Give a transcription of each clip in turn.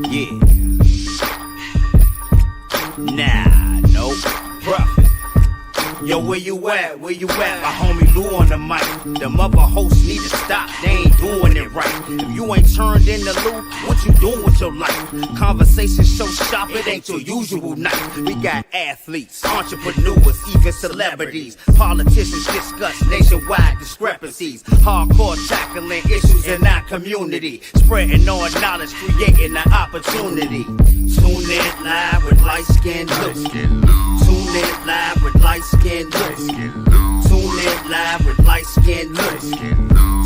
Yeah. Nah, no profit. Yo, where you at? Where you at? My homie Lou on the mic. Them other hosts need to stop. They ain't doing it right. If you ain't turned into Lou, what you doing with your life? Conversation so sharp, it ain't your usual night. We got athletes, entrepreneurs, even celebrities. Politicians discuss nationwide discrepancies. Hardcore tackling issues in our community. Spreading our knowledge, creating an opportunity. Tune in live with Liteskin Lou. Tune in live with Liteskin Lou. Tune in live with Liteskin Lou.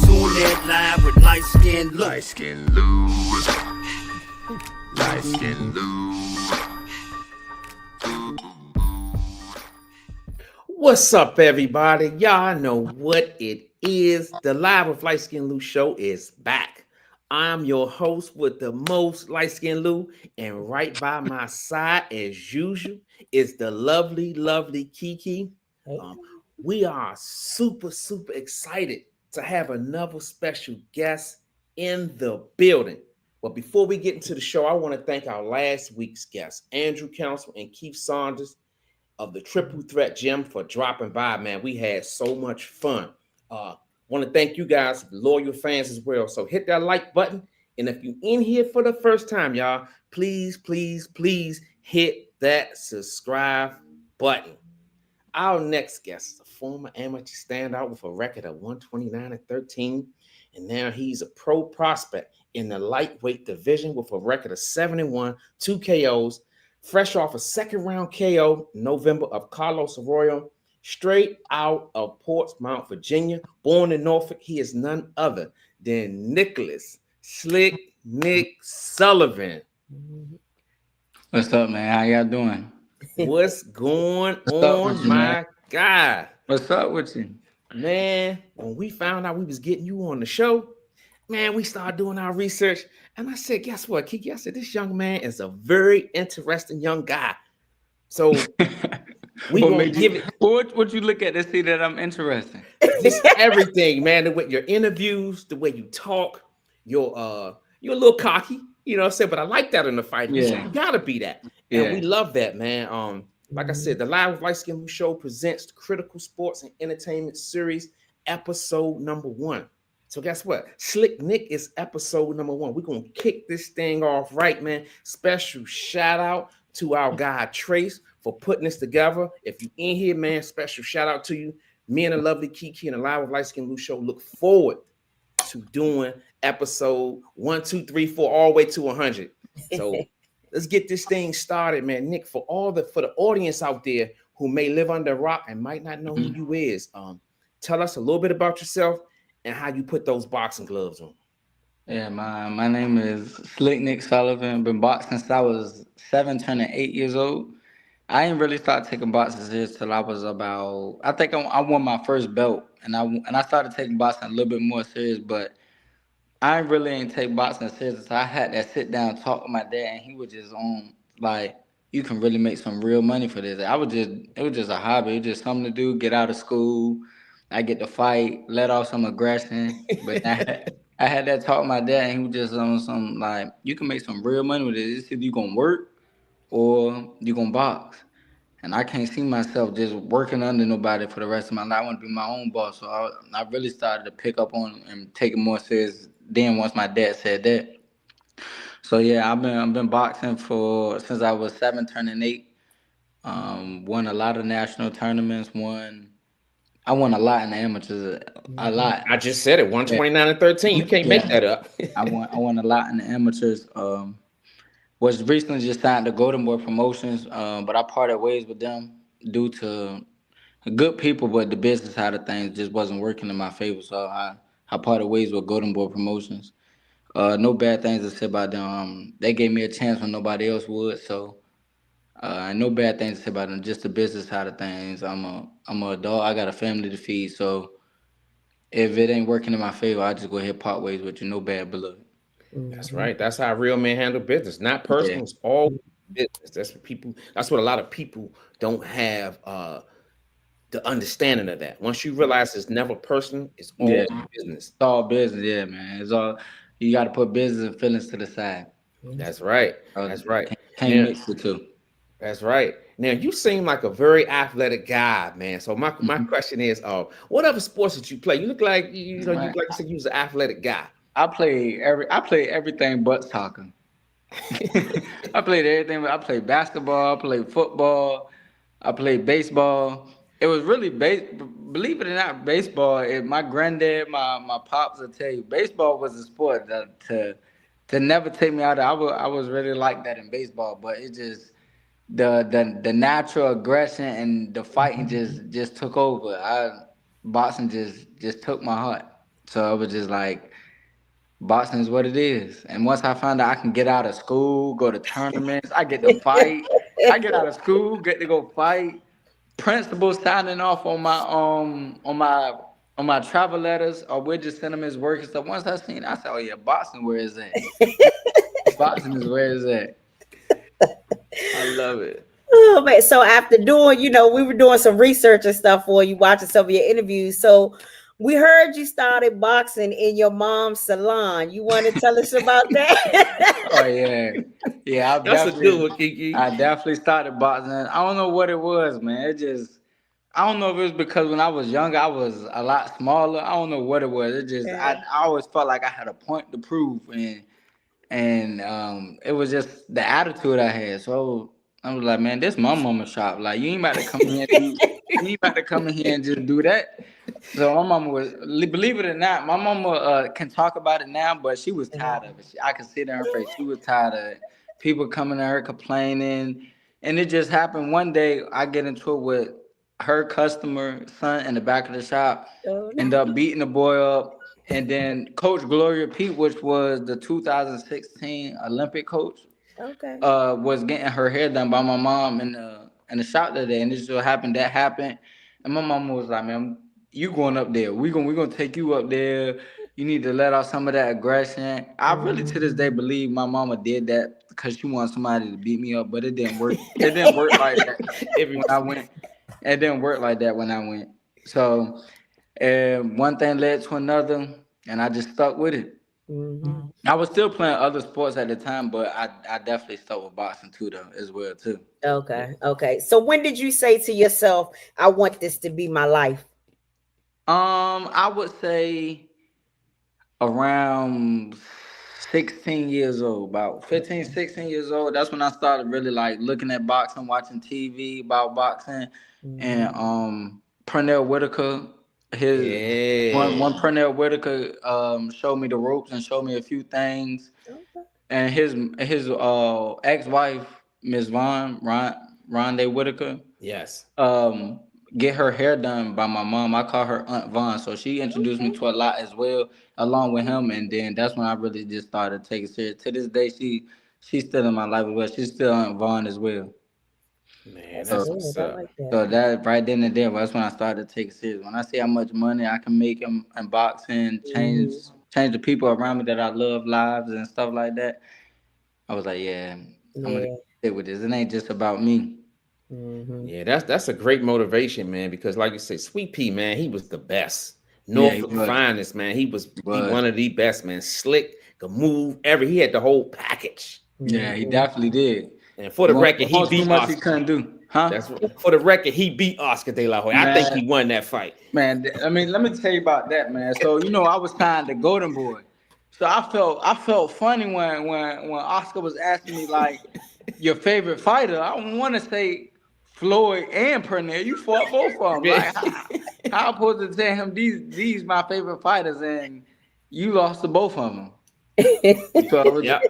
Tune in live with Liteskin Lou. Liteskin Lou. Liteskin Lou. What's up, everybody? Y'all know what it is. The Live with Liteskin Lou show is back. I'm your host with the most, Liteskin Lou, and right by my side, as usual, is the lovely, lovely Kiki. We are super excited to have another special guest in the building. But before we get into the show, I want to thank our last week's guests, Andrew Council and Keith Saunders of the Triple Threat Gym, for dropping by. Man, we had so much fun. Want to thank you guys, loyal fans as well. So hit that like button. And if you're in here for the first time, y'all, please hit that subscribe button. Our next guest is a former amateur standout with a record of 129-13. And now he's a pro prospect in the lightweight division with a record of 7-1, 2 KOs, fresh off a second round KO in November of Carlos Arroyo. Straight out of Portsmouth, Virginia, born in Norfolk, he is none other than Nicholas Slick Nick Sullivan. What's up, man? How y'all doing? What's going on, my God? What's up with you? Man, when we found out we was getting you on the show, man, we started doing our research. And I said, guess what, Kiki? I said, this young man is a very interesting young guy. So we gonna give it. What you look at to see that I'm interested? Just everything, man. With your interviews, the way you talk, you're a little cocky, you know what I'm saying? But I like that in the fight. Yeah. You gotta be that. And we love that, man. Like I said, the Live with Liteskin Lou Show presents the Critical Sports and Entertainment Series, episode number 1. So guess what? Slick Nick is episode number 1. We're gonna kick this thing off right, man. Special shout out to our guy Trace for putting this together. If you in here, man, special shout out to you. Me and the lovely Kiki and the Live with Liteskin Lou Show look forward to doing episode 1, 2, 3, 4, all the way to 100. So let's get this thing started, man. Nick, for the audience out there who may live under a rock and might not know who you is, tell us a little bit about yourself and how you put those boxing gloves on. Yeah, my name is Slick Nick Sullivan. Been boxing since I was 7, turning 8 years old. I didn't really start taking boxing serious till I was about, I think I won my first belt, and I started taking boxing a little bit more serious, but I really ain't take boxing serious. So I had that sit down talk with my dad, and he was just on, like, you can really make some real money for this. It was just a hobby. It was just something to do, get out of school. I get to fight, let off some aggression. But I had that talk with my dad, and he was just on some, like, you can make some real money with it. It's either you going to work or you going to box. And I can't see myself just working under nobody for the rest of my life. I want to be my own boss. So I really started to pick up on and take it more serious then once my dad said that. So, yeah, I've been boxing since I was 7, turning 8. Won a lot of national tournaments, I won a lot in the amateurs, a lot. I just said it, 129-13. You can't make that up. I won a lot in the amateurs. Was recently just signed to Golden Boy Promotions, but I parted ways with them due to good people, but the business side of things just wasn't working in my favor. So I parted ways with Golden Boy Promotions. No bad things to say about them. They gave me a chance when nobody else would. So no bad things to say about them. Just the business side of things. I'm an adult. I got a family to feed. So if it ain't working in my favor, I just go ahead and part ways with you. No bad blood. That's right. That's how real men handle business. Not personal. Yeah. It's all business. That's what a lot of people don't have the understanding of that. Once you realize it's never personal, it's all business. It's all business, yeah, man. It's all, you got to put business and feelings to the side. That's right. That's right. Can't Now, mix the two. that's right. Now you seem like a very athletic guy, man. So my Mhm. question is, what other sports did you play? You look like you Man, like you said you was an athletic guy. I played everything but soccer. I played everything. I played basketball. I played football. I played baseball. It was really believe it or not, baseball. My granddad, my pops will tell you, baseball was a sport that to never take me out of. I was really like that in baseball, but it just the natural aggression and the fighting just took over. Boxing just took my heart. So it was just like boxing is what it is. And once I found out I can get out of school, go to tournaments, I get to fight. I get out of school, get to go fight. Principal signing off on my travel letters, or we'll just send them his work and stuff. Once I seen, I said, "Oh yeah, boxing, where is that? Boxing is where is that?" I love it. Oh man. So after doing, we were doing some research and stuff for you, watching some of your interviews. So we heard you started boxing in your mom's salon. You want to tell us about that? Oh yeah, yeah. That's a good one, Kiki. I definitely started boxing. I don't know what it was, man. It just, I don't know if it was because when I was younger, I was a lot smaller. I don't know what it was. It just, Yeah. I always felt like I had a point to prove, and it was just the attitude I had. So I was like, man, this my mama shop. Like you ain't about to come in here and do, you ain't about to come in here and just do that. So my mama was, believe it or not, my mama can talk about it now, but she was tired of it. I could see it in her face. She was tired of it. People coming to her complaining, and it just happened one day. I get into it with her customer son in the back of the shop, Oh, no. end up beating the boy up. And then Coach Gloria Pete, which was the 2016 Olympic coach, Okay. was getting her hair done by my mom in the shop that day, and this just happened. That happened, and my mom was like, "Man, you going up there? We gonna take you up there. You need to let out some of that aggression." I really to this day believe my mama did that because she wanted somebody to beat me up, but it didn't work. It didn't work like that Every when I went. It didn't work like that when I went. So, one thing led to another, and I just stuck with it. Mhm. I was still playing other sports at the time, but I definitely stuck with boxing too, though, as well too. Okay. Okay. So when did you say to yourself, I want this to be my life? I would say around 16 years old, about 15, 16 years old. That's when I started really like looking at boxing, watching TV about boxing, and Mhm. Pernell Whitaker, his yeah. one Pernell Whitaker showed me the ropes and showed me a few things, Okay. and his ex-wife, Miss Rondé Whitaker, Yes. um get her hair done by my mom. I call her Aunt Vaughn. So she introduced me Okay. to a lot as well, along with him. And then that's when I really just started taking serious. To this day, she's still in my life as well. She's still Aunt Vaughn as well. Man, That's So that's what's good. I up. like that. so that right then and there, that's when I started to take it serious. When I see how much money I can make in boxing, Mhm. change the people around me that I love lives and stuff like that, I was like, yeah, I'm gonna Yeah. stick with this. It ain't just about me. Mhm. Yeah, that's a great motivation, man. Because like you say, Sweet Pea, man, he was the best. Yeah, he Norfolk was. finest, man. He was He he was. one of the best, man. Slick, could move every. He had the whole package. Yeah, he Mhm. definitely did. And for It the wasn't, record, it he wasn't too beat much he Oscar. couldn't do, huh? That's for the record, he beat Oscar De La Hoya. I think Man, he won that fight. man. I mean, let me tell you about that, man. So I was signed to Golden Boy, so I felt funny when Oscar was asking me like your favorite fighter. I want to say Floyd and Pernell. You fought both of them. Like how I supposed to tell him these my favorite fighters and you lost to both of them. So it was, Yep.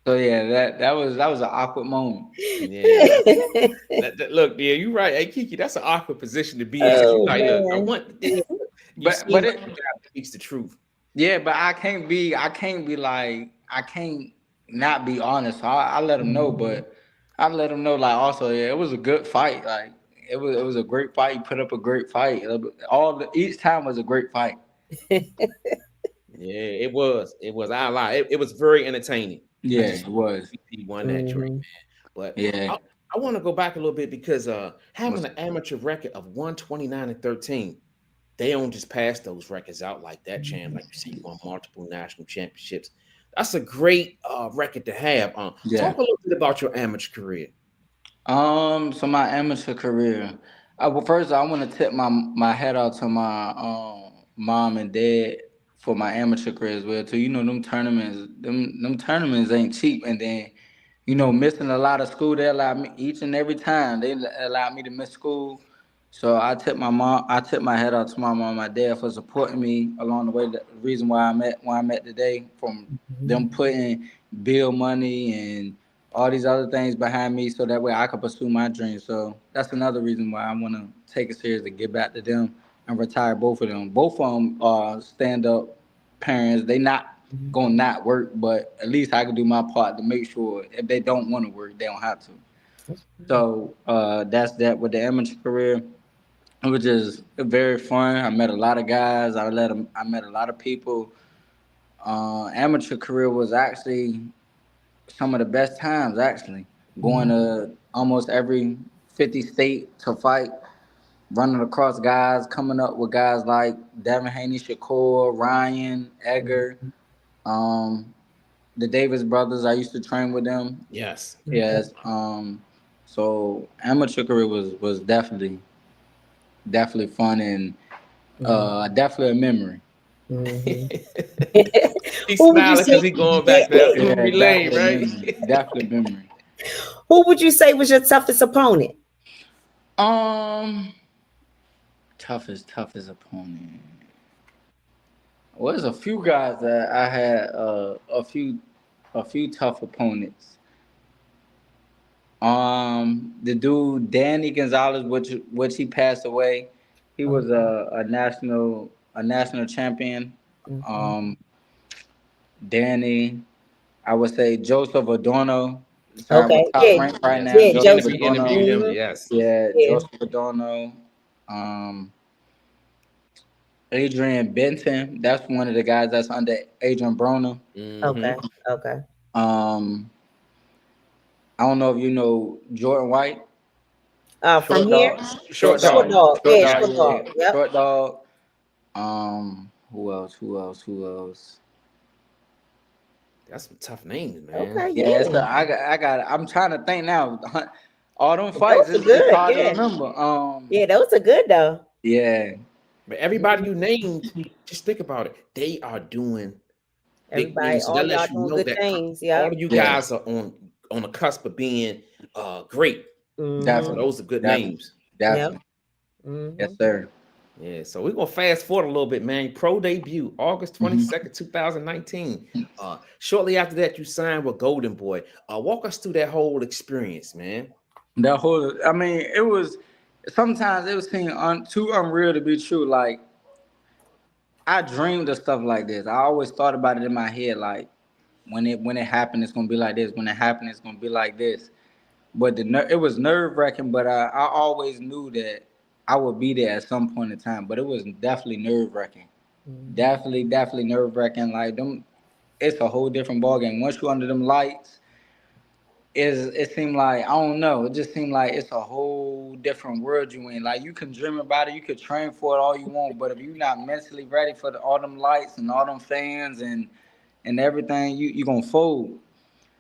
so yeah, that was an awkward moment. Yeah. Look, yeah, you right. Hey, Kiki, that's an awkward position to be in because you Oh like, look, I man. want this. You But seem but like it the guy that speaks the truth. Yeah, but I can't not be honest. So I let him know, but I let him know like also, yeah, it was a good fight. Like it was a great fight. You put up a great fight. Each time was a great fight. Yeah, it was. It was. I lie. It was very entertaining. I Yeah, just it was. he won that joint, Mhm. man. But Yeah. I want to go back a little bit because having What's- an amateur record of 129-13, they don't just pass those records out like that, champ. Like you say, you won multiple national championships. That's a great record to have. Yeah. Talk a little bit about your amateur career. So my amateur career. Well, first I want to tip my hat out to my mom and dad for my amateur career as well too. You know, them tournaments ain't cheap, and then missing a lot of school. They allowed me each and every time they allowed me to miss school. So I tip my head out to my mom and my dad for supporting me along the way. The reason why I'm at today, from them putting bill money and all these other things behind me, so that way I could pursue my dreams. So that's another reason why I want to take it serious to get back to them and retire both of them. Both of them are stand up parents. They not gonna not work, but at least I can do my part to make sure if they don't want to work, they don't have to. So that's that with the amateur career. It was just very fun. I met a lot of guys. I met a lot of people. Amateur career was actually some of the best times. Actually, going to almost every 50 state to fight, running across guys, coming up with guys like Devin Haney, Shakur, Ryan, Edgar, um, the Davis brothers. I used to train with them. Yes. Yes. So amateur career was definitely fun and definitely a memory. He's Who would you smiling because say? he's going Yeah. back to Yeah, memory lane, definitely a right? memory. Definitely a memory. Who would you say was your toughest opponent? Um, toughest opponent. Well, there's a few guys that I had a few tough opponents. The dude Danny Gonzalez, which he passed away. He was a national champion. Mhm. Um, Danny, I would say Joseph Adorno. Sorry, Okay. we're top Yeah. ranked right now. Yeah. We Joseph Joseph. interviewed Adorno. him. Hmm. Yes. Yeah, Yeah. Joseph Adorno. Um, Adrian Benton. That's one of the guys that's under Adrian Broner. Okay. Mm-hmm. Okay. Um, I don't know if you know Jordan White. From Short here, dog. Short short dog. dog. Short Yeah, dog. short Yes. Yeah. dog. Yep. Short dog. Who else? Who else? That's some tough names, man. Okay. Yeah, Yeah. I'm trying to think now. All them fights, Those are it's good. hard to Yeah. remember. Yeah. Those are good though. Yeah, But everybody you named, just think about it. They are doing big Everybody, things. So all that y'all lets you doing know good that things. all Yep. of you yeah, guys are on the cusp of being great. So Mm-hmm. definitely, those are good definitely, names. Yep. definitely. Mm-hmm. Yes, sir. Yeah, so we're gonna fast forward a little bit, man. Pro debut, August hmm 22nd, 2019. Shortly after that, you signed with Golden Boy. Walk us through that whole experience, man. That whole, I mean, it was sometimes it was seem too unreal to be true. Like I dreamed of stuff like this. I always thought about it in my head, like when it happened, it's gonna be like this. When it happened, it's gonna be like this. But it was nerve wracking. But I always knew that I would be there at some point in time. But it was definitely nerve wracking. Definitely nerve wracking. Like them, it's a whole different ballgame. Once you under them lights, it seemed like I don't know. It just seemed like it's a whole different world you in. Like you can dream about it, you could train for it all you want, but if you're not mentally ready for all them lights and all them fans and everything, you gonna fold.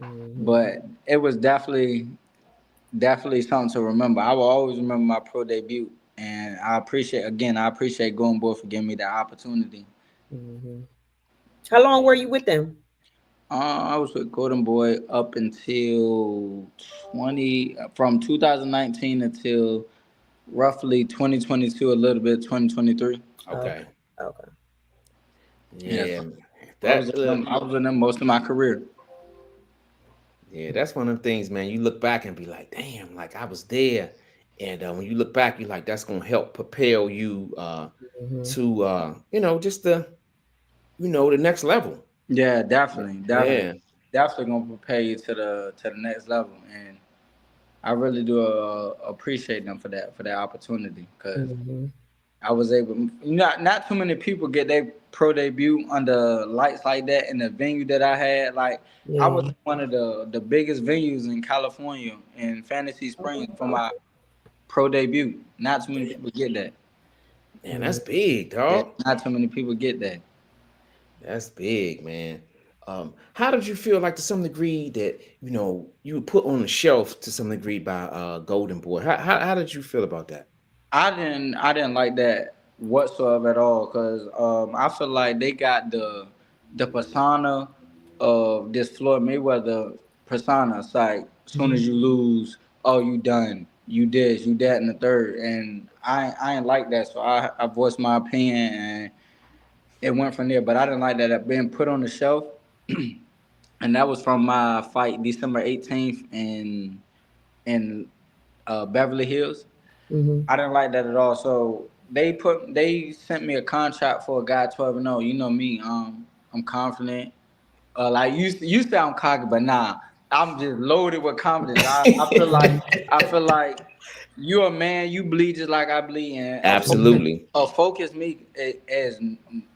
Mm-hmm. But it was definitely something to remember. I will always remember my pro debut, and I appreciate Going Boy for giving me that opportunity. Mm-hmm. How long were you with them? I was with Golden Boy up until 2019 until roughly 2022, a little bit 2023. Okay. Okay. Okay. Yes, Yeah. I was That in them. I was in them most of my career. yeah, that's one of them things, man. You look back and be like, damn, like I was there. And when you look back, you're like, that's gonna help propel you Mm-hmm. to just the next level. Yeah, definitely, Yeah. definitely gonna prepare you to the next level, and I really do appreciate them for that opportunity because Mm-hmm. I was able. Not too many people get their pro debut under lights like that in the venue that I had. Like I was Yeah. in one of the biggest venues in California in Fantasy Springs for my pro debut. Not too many people get that. Man, that's big, Yeah, dog. not too many people get that. That's big, man. How did you feel like to some degree that you were put on the shelf to some degree by Golden Boy? How did you feel about that? I didn't like that whatsoever at all because I feel like they got the persona of this Floyd Mayweather persona. It's like as soon as you lose, oh you done, you this, you that, and the third, and I ain't like that. So I voiced my opinion and it went from there. But I didn't like that being put on the shelf, and that was from my fight December 18th in Beverly Hills. Mm-hmm. I didn't like that at all. So they sent me a contract for a guy 12-0. You know me, I'm confident. Like you sound cocky, but nah, I'm just loaded with confidence. I feel like you're a man. You bleed just like I bleed, and Absolutely. focus me as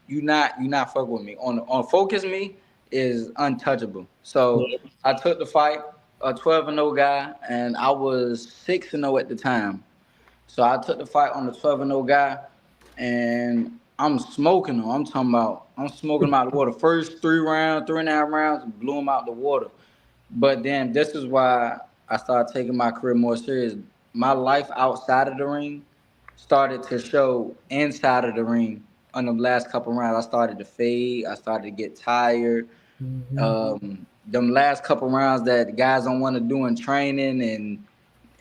you not fuck with me on focus me is untouchable. So Yeah. I took the fight, a 12-0 guy, and I was 6-0 at the time. So I took the fight on the 12-0 guy, and I'm smoking him. I'm smoking him out the water. First 3 rounds, 3.5 rounds, blew him out the water. But then this is why I started taking my career more serious. My life outside of the ring started to show inside of the ring. On the last couple rounds, I started to fade. I started to get tired. Mm-hmm. Them last couple rounds that guys don't want to do in training, and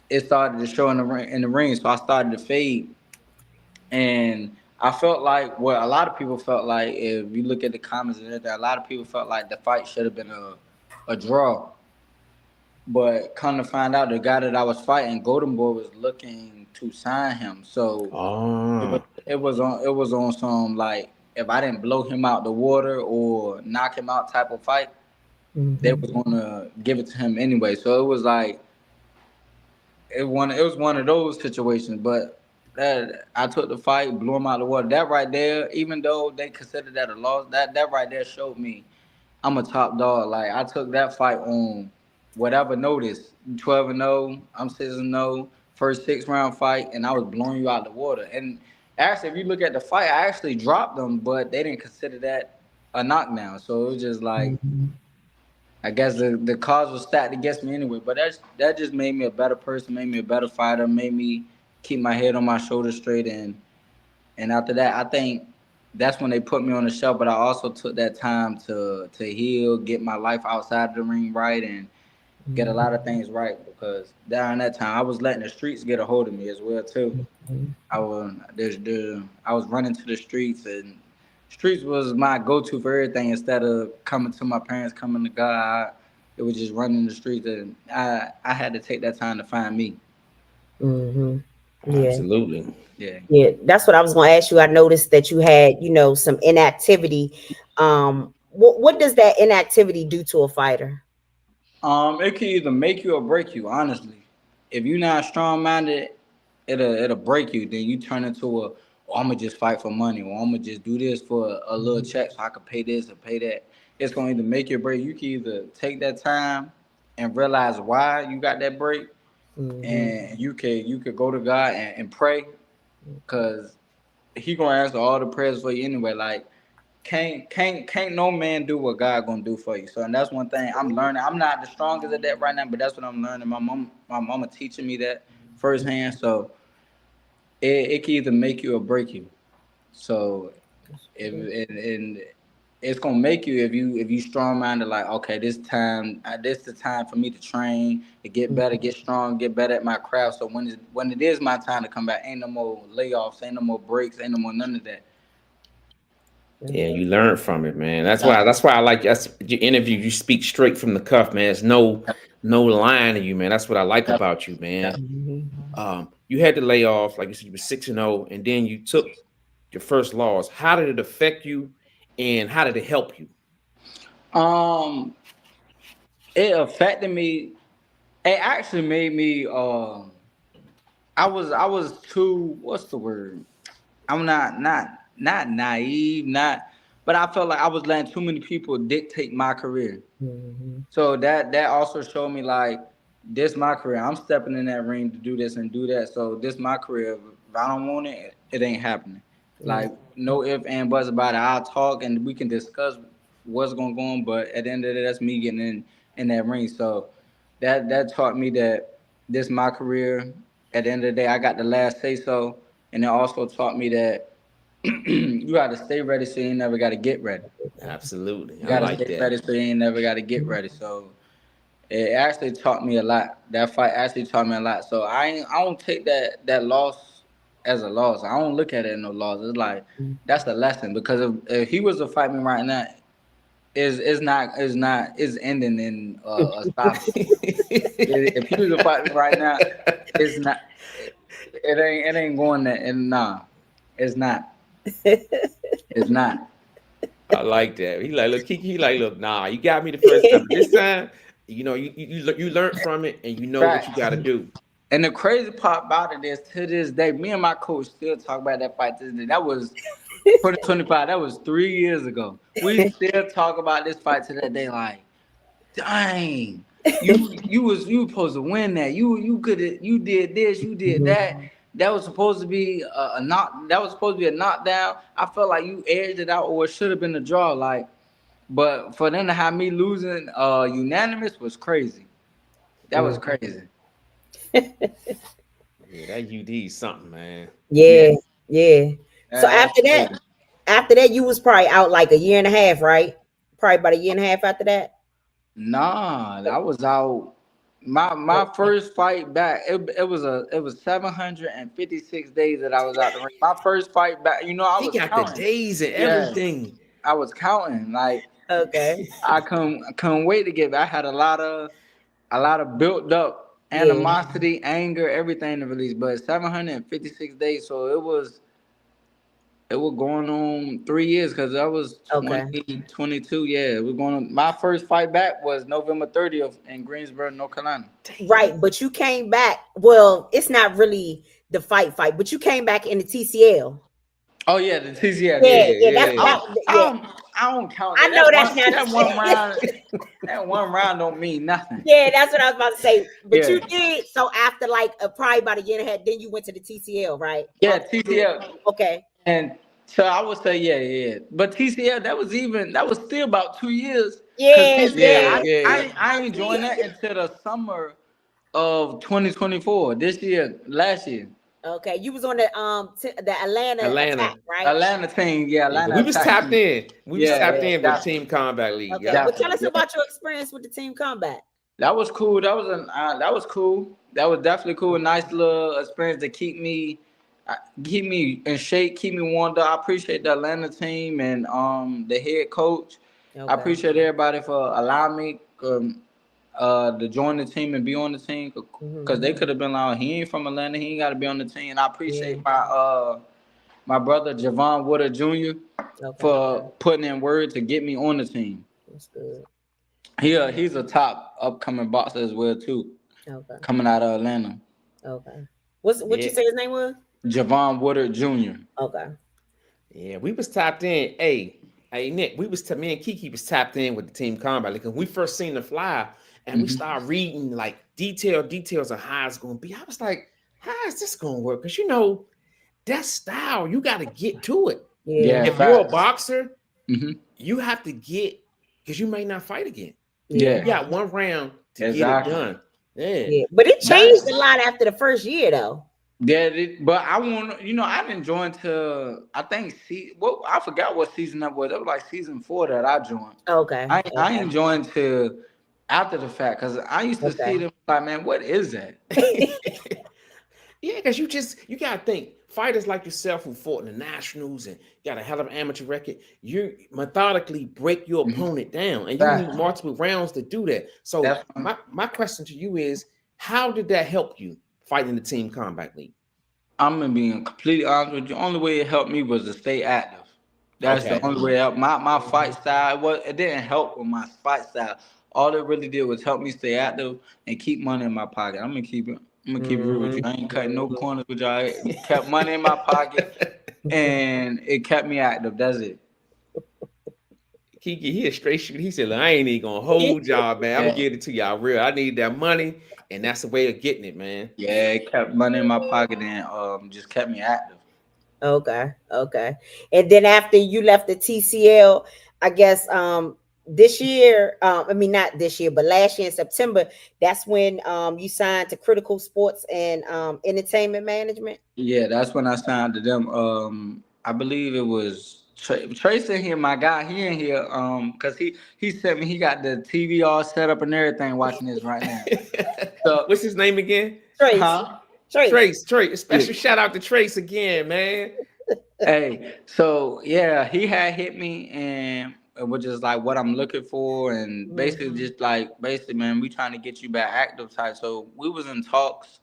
it started to show in the ring. In the ring, so I started to fade, and I felt like what a lot of people felt like. If you look at the comments and everything, a lot of people felt like the fight should have been a draw. But come to find out, the guy that I was fighting, Golden Boy, was looking to sign him. So it was Oh, it was on some like if I didn't blow him out the water or knock him out type of fight, they Mm-hmm. was gonna give it to him anyway. So it was like it was one of those situations. But that I took the fight, blew him out the water. That right there, even though they considered that a loss, that right there showed me I'm a top dog. Like I took that fight on whatever notice. 12-0, I'm 6-0, first 6 round fight, and I was blowing you out the water. And actually, if you look at the fight, I actually dropped them, but they didn't consider that a knockdown. So it was just like Mm-hmm. I guess the cards was stacked against me anyway. But that just made me a better person, made me a better fighter, made me keep my head on my shoulders straight. And after that, I think that's when they put me on the shelf. But I also took that time to heal, get my life outside the ring right, and get a lot of things right because during that time I was letting the streets get a hold of me as well too. I was running to the streets, and streets was my go-to for everything instead of coming to my parents, coming to God. It was just running the streets, and I had to take that time to find me. Mm-hmm. Yeah. absolutely. Yeah. Yeah, that's what I was going to ask you. I noticed that you had, some inactivity. What does that inactivity do to a fighter? It can either make you or break you. Honestly, if you're not strong minded, it'll break you. Then you turn into oh, I'm gonna just fight for money, or I'm gonna just do this for a little check so I can pay this or pay that. It's gonna either make you or break. You can either take that time and realize why you got that break, Mm-hmm. and you could go to God and pray, cause He gonna answer all the prayers for you anyway. Like can't no man do what God gonna do for you. So and that's one thing I'm learning. I'm not the strongest at that right now, but that's what I'm learning. My mama teaching me that firsthand. So it can either make you or break you. So if and it's gonna make you if you strong minded like okay this the time for me to train to get better, get strong, get better at my craft. So when it is my time to come back, ain't no more layoffs, ain't no more breaks, ain't no more none of that. Yeah, you learn from it, man. That's why I like that's your interview. You speak straight from the cuff, man. There's no line to you, man. That's what I like about you, man. You had to lay off, like you said, you were 6-0, and then you took your first loss. How did it affect you, and how did it help you? Um, it affected me. It actually made me. I was too. What's the word? I'm not naive, not. But I felt like I was letting too many people dictate my career. Mm-hmm. So that also showed me like this my career. I'm stepping in that ring to do this and do that. So this my career. If I don't want it, it ain't happening. Like no if and buts about it. I'll talk and we can discuss what's going to go on. But at the end of the day, that's me getting in that ring. So that taught me that this is my career. At the end of the day, I got the last say so. And it also taught me that you got to stay ready so you ain't never got to get ready. Absolutely. You I got to like stay that. ready so you ain't never got to get ready. So it actually taught me a lot. That fight actually taught me a lot. So I don't take that loss as a loss. I don't look at it as no loss. It's like that's a lesson because if he was to fight me right now, is ending in a stop. If he was to fight me right now, it's not. It ain't going there. And nah, it's not. It's not. I like that. He like, look, Kiki, he like, look, nah, you got me the first time, but this time, you know, you learn from it and you know what you Right. got to do. And the crazy part about it is, to this day, me and my coach still talk about that fight to this day. That was 2025. That was 3 years ago. We still talk about this fight to that day. Like, dang, you were supposed to win that. You could you did this, you did that. That was supposed to be a knock. That was supposed to be a knockdown. I felt like you edged it out, or it should have been a draw. Like, but for them to have me losing unanimous was crazy. That was crazy. Yeah, that UD is something, man. Yeah, yeah. So That's crazy. after that, you was probably out like a year and a half, right? Probably about a year and a half after that. Nah, I was out. My first fight back, it was 756 days that I was out the ring. My first fight back, I He was got the counting. days and Yeah, everything. I was counting. Like Okay. I couldn't wait to get back. I had a lot of built up Yeah. animosity, anger, everything to release. But 756 days, so it was going on 3 years because that was Okay. 2022. Yeah, we're going on. My first fight back was November 30th in Greensboro, North Carolina. Right, but you came back. Well, it's not really the fight, but you came back in the TCL. Oh yeah, the TCF. Yeah, Yeah, yeah, Yeah, yeah. yeah. I don't count I that. know That that's one, not. that one round. That one round don't mean nothing. Yeah, that's what I was about to say. But Yeah, you did so after like probably about a year and a half. Then you went to the TCL, right? yeah, TCF. Okay. And so I would say, yeah. But TCL, that was still about 2 years. Cause Yeah, TCL, yeah. Yeah, yeah. I ain't joined that until the summer of 2024. This year, last year. Okay, you was on the Atlanta attack, Atlanta. right? Atlanta team, yeah, Yeah, 'cause Atlanta we was attack tapped team. in. We was Yeah, tapped yeah, in with the definitely, Team Combat League. Okay, Yep. well, tell us definitely. Yeah. about your experience with the Team Combat. That was cool. That was cool. That was definitely cool. A nice little experience to keep me in shape, keep me warmed up. I appreciate the Atlanta team and the head coach. I Okay. appreciate everybody for allowing me to join the team and be on the team because they Mhm. could have been like, he ain't from Atlanta, he ain't got to be on the team. And I Yeah. appreciate my brother Javon Woodard Jr. Okay. for putting in word to get me on the team. That's good. He's a top upcoming boxer as well too, Okay. coming out of Atlanta. Okay. What you Yeah. say his name was? Javon Woodard Jr. Okay. Yeah, we was tapped in. Hey, Nick, me and Kiki was tapped in with the Team Combat League because we first seen the flyer and we Mhm. started reading like details of how it's gonna be. I was like, how is this gonna work? Because that style, you got to get to it. Yeah. If you're a facts. boxer, Mhm. you have to get because you may not fight again. Yeah. You got one round to Exactly. get it done. Yeah. Yeah. But it changed That's a lot after the first year, though. but I want I didn't join till I think I forgot what season that was. That was like season 4 that I joined. Okay. I ain't joined till after the fact because I used to see them like, man, what is that? Yeah, because you gotta think fighters like yourself who fought in the nationals and got a hell of an amateur record, you methodically break your Mhm. opponent down, and you Right. need multiple rounds to do that. So Definitely. my question to you is, how did that help you fighting the Team Combat League? I'm gonna be completely honest with you. The only way it helped me was to stay active. That's the Okay. only way up. My fight style, it didn't help with my fight style. All it really did was help me stay active and keep money in my pocket. I'm gonna keep it real with you. I ain't cutting no corners with y'all. It kept money in my pocket and it kept me active. That's it. Kiki, he a straight shooter. He said, "Look, I ain't even gonna hold y'all, man. I'm Yeah. gonna give it to y'all real. I need that money, and that's the way of getting it, man." Yeah, it kept money in my pocket and just kept me active. Okay. And then after you left the TCL, I guess this year, I mean not this year, but last year in September, that's when you signed to Critical Sports and Entertainment Management. Yeah, that's when I signed to them. I believe it was Trace in here, my guy. He in here. Cause he sent me. He got the TV all set up and everything. Watching this right now. So, What's his name again? Trace. huh? Trace. A Yeah. special shout out to Trace again, man. Hey, so yeah, he had hit me and it was just like what I'm looking for and basically Mhm. just like basically man, we trying to get you back active type. So we was in talks.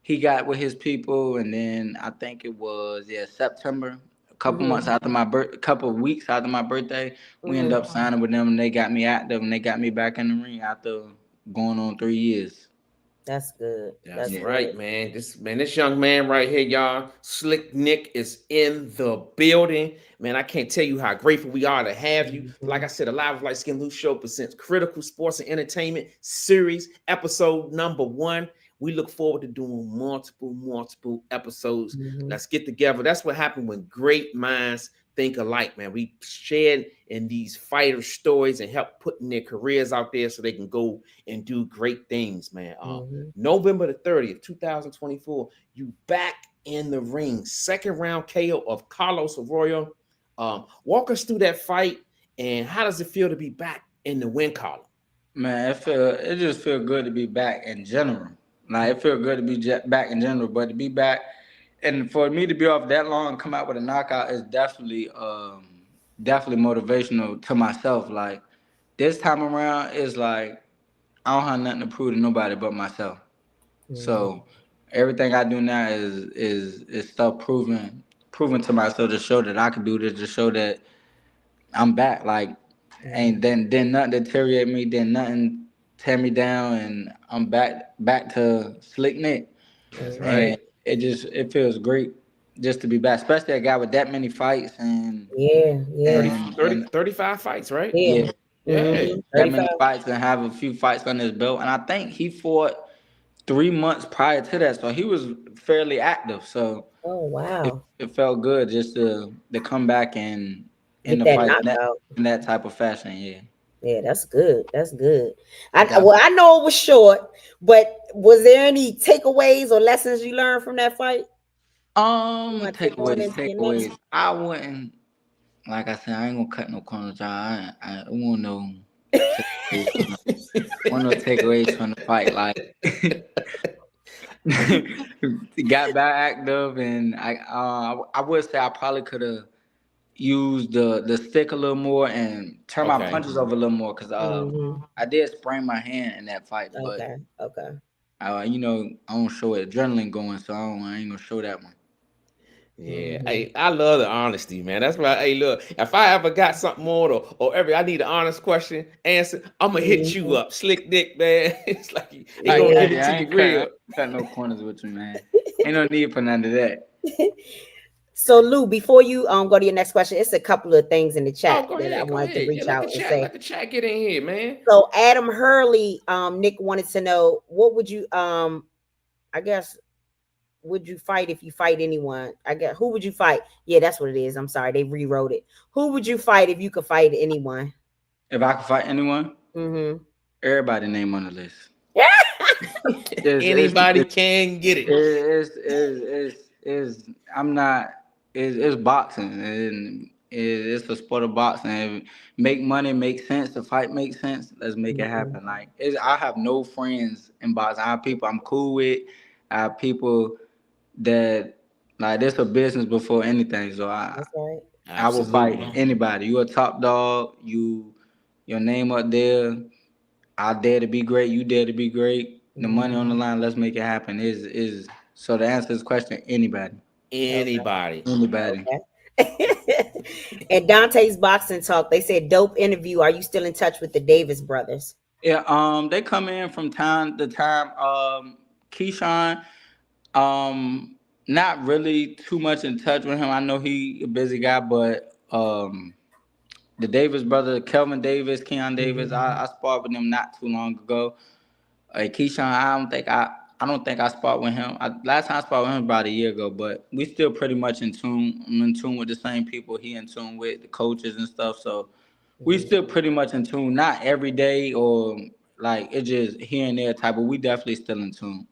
He got with his people and then I think it was September, a couple months Mhm. after my birth, a couple of weeks after my birthday, we ended Mhm. up signing with them and they got me active and they got me back in the ring after going on 3 years. That's good. That's That's Yeah. good. right, man. This young man right here, y'all, Slick Nick is in the building. Man, I can't tell you how grateful we are to have you. Like Mhm. I said, a Live with Liteskin Lou Show presents Critical Sports and Entertainment Series, episode number 1. We look forward to doing multiple episodes. Mhm. Let's get together. That's what happened when great minds think alike, man. We shared in these fighter stories and help putting their careers out there so they can go and do great things, man. Mhm. November the 30th, 2024, you back in the ring. Second round KO of Carlos Arroyo. Walk us through that fight and how does it feel to be back in the win column? Man, it just feel good to be back in general. Like it feel good to be back in general, but to be back and for me to be off that long and come out with a knockout is definitely motivational to myself. Like this time around is like I don't have nothing to prove to nobody but myself. Mhm. So everything I do now is stuff proving to myself to show that I can do this, to show that I'm back. Like Mhm. ain't then nothing deteriorate me, then nothing tear me down, and I'm back to Slick Nick, That's Mhm. and right. it feels great just to be back, especially a guy with that many fights Yeah. Yeah. 30, and 30, and 35 fights, right? Yeah. yeah, Yeah. Mhm. that many 35. fights and have a few fights on his belt, and I think he fought 3 months prior to that, so he was fairly active. So Oh it, wow. it felt good just to come back and in Get the that fight knockout. in that type of fashion. Yeah. Yeah, that's good. That's good. I got I know it was short, but was there any takeaways or lessons you learned from that fight? You want to take on into your next? takeaways. I wouldn't like I said. I ain't gonna cut no corners. I want no takeaways. Want no takeaways from the fight. Like got back active, and I would say I probably could have used the stick a little more and turn my Okay. punches over a little more because Mhm. I did sprain my hand in that fight, but Okay. Okay. I don't show adrenaline going, so I ain't gonna show that one. Yeah, Mhm. I love the honesty, man. That's why, hey, look, if I ever got something on or ever I need an honest question answer, I'm gonna hit you Mhm. up, Slick Dick, man. It's like he gonna Yeah. give it to you I real. ain't cutting no corners with you, man. Ain't no need for none of that. So Lou, before you go to your next question, it's a couple of things in the Oh, chat go that I ahead, go wanted to ahead. Yeah, reach out and say. let the chat get in here, man. So Adam Hurley, Nick wanted to know what would you I guess would you fight if you fight anyone? I guess who would you fight? Yeah, that's what it is. I'm sorry, they rewrote it. Who would you fight if you could fight anyone? If I could fight anyone, Mm-hmm. everybody name on the list. Is is Anybody is can get it. is I'm not it's boxing and it's a sport of boxing. If make money make sense, the fight makes sense. Let's make it Mm-hmm. happen. Like I have no friends in boxing. I have people I'm cool with. I have people that like this a business before anything. So That's right. I will fight Absolutely. anybody. You a top dog. Your name up there. I dare to be great. You dare to be great. The money on the Mm-hmm. line. Let's make it happen. Is so to answer this question, anybody, Okay. Anybody. anybody. Okay. And Dante's boxing talk, they said dope interview. Are you still in touch with the Davis brothers? Yeah. They come in from time to time. Keyshawn. Not really too much in touch with him. I know he a busy guy, but the Davis brother, Kelvin Davis, Keon Davis, Mm-hmm. I sparred with him not too long ago. Keyshawn, I don't think I sparred with him. Last time I sparred with him about a year ago, but we still pretty much in tune. I'm in tune with the same people he in tune with, the coaches and stuff. So we still pretty much in tune. Not every day or like it just here and there type, but we definitely still in tune.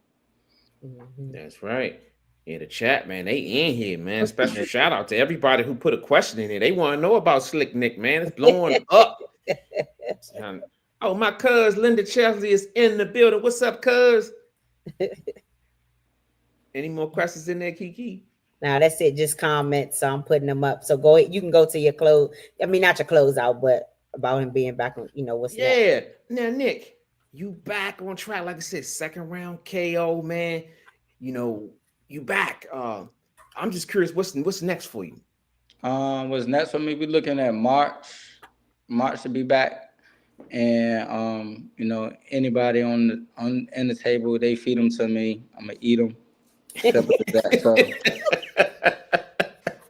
Mhm. That's right. Yeah, the chat, man, they in here, man. Special shout out to everybody who put a question in here. They want to know about Slick Nick, man. It's blowing up. Oh, my cuz Linda Chesley is in the building. What's up, cuz? Any more questions in there, Kiki? Now that's it. Just comments. So I'm putting them up. So go ahead. You can go to your close. I mean, not your close out, but about him being back on. You know what's next. Yeah. Now, Nick, you back on track. Like I said, second round KO, man. You know, you back. I'm just curious, what's next for you? What's next for me? We looking at March. March to be back, and you know, anybody on in the table, they feed them to me. I'm gonna eat them. Simple as that. So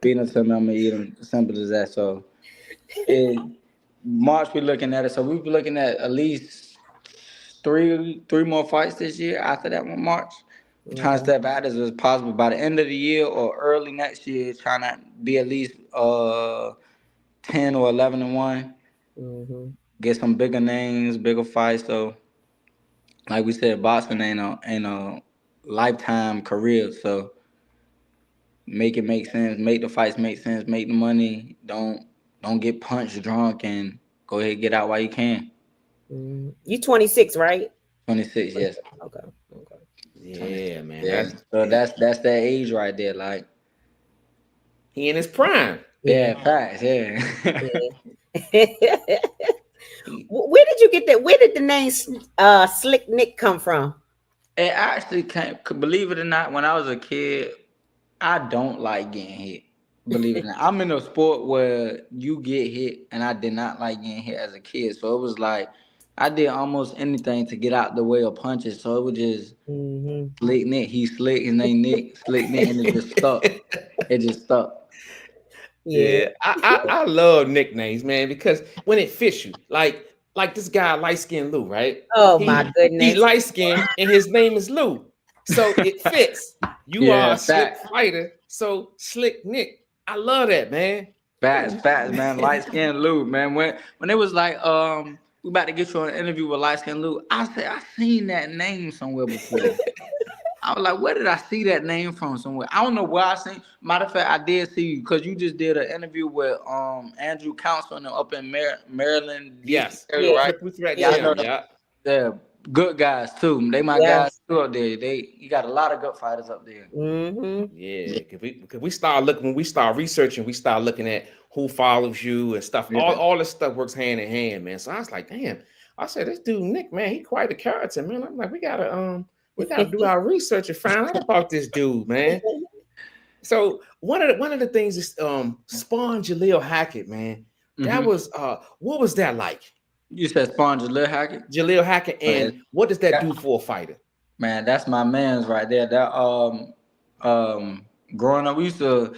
feed them to me. I'm gonna eat them. Simple as that. So in March we looking at it. So we be looking at least three more fights this year. After that one, March. Trying to step out as possible by the end of the year or early next year. Trying to be at least 10 or 11-1. Mm-hmm. Get some bigger names, bigger fights. So, like we said, boxing ain't a lifetime career. So, make it make sense. Make the fights make sense. Make the money. Don't get punched drunk and go ahead and get out while you can. Mm-hmm. You 26, right? 26, yes. Okay. Yeah, man. Yeah. So that's that age right there. Like, He in his prime. yeah, facts. Yeah. Where did you get that? Where did the name Slick Nick come from? It actually came. Believe it or not, when I was a kid, I don't like getting hit. Believe it or not, I'm in a sport where you get hit, and I did not like getting hit as a kid. So it was like I did almost anything to get out the way of punches. So it was just Slick Nick. He slick. His name Nick. Slick Nick, and it just stuck. It just stuck. Yeah, I love nicknames, man, because when it fits you, like this guy, Liteskin Lou, right? Oh my goodness. He light skinned and his name is Lou, so it fits. You are a slick fighter, so Slick Nick. I love that, man. Facts, man. Liteskin Lou, man. When it was like, we about to get you on an interview with Liteskin Lou, I said I seen that name somewhere before. I was like, where did I see that name from somewhere? I don't know where I seen. Matter of fact, I did see you because you just did an interview with Andrew Council up in Maryland. Yes, area, right? Yeah, good guys too. They my guys too up there. You got a lot of good fighters up there. Mm-hmm. Yeah, because we start looking when we start researching, we start looking at who follows you and stuff. Yeah. All this stuff works hand in hand, man. So I was like, damn. I said, this dude Nick, man, he quite a character, man. I'm like, we gotta do our research and find out about this dude, man. So one of the things is Spawn Jaleel Hackett, man. That was what was that like? You said Spawn Jaleel Hackett? Jaleel Hackett, and what does that do for a fighter? Man, that's my man's right there. That growing up, we used to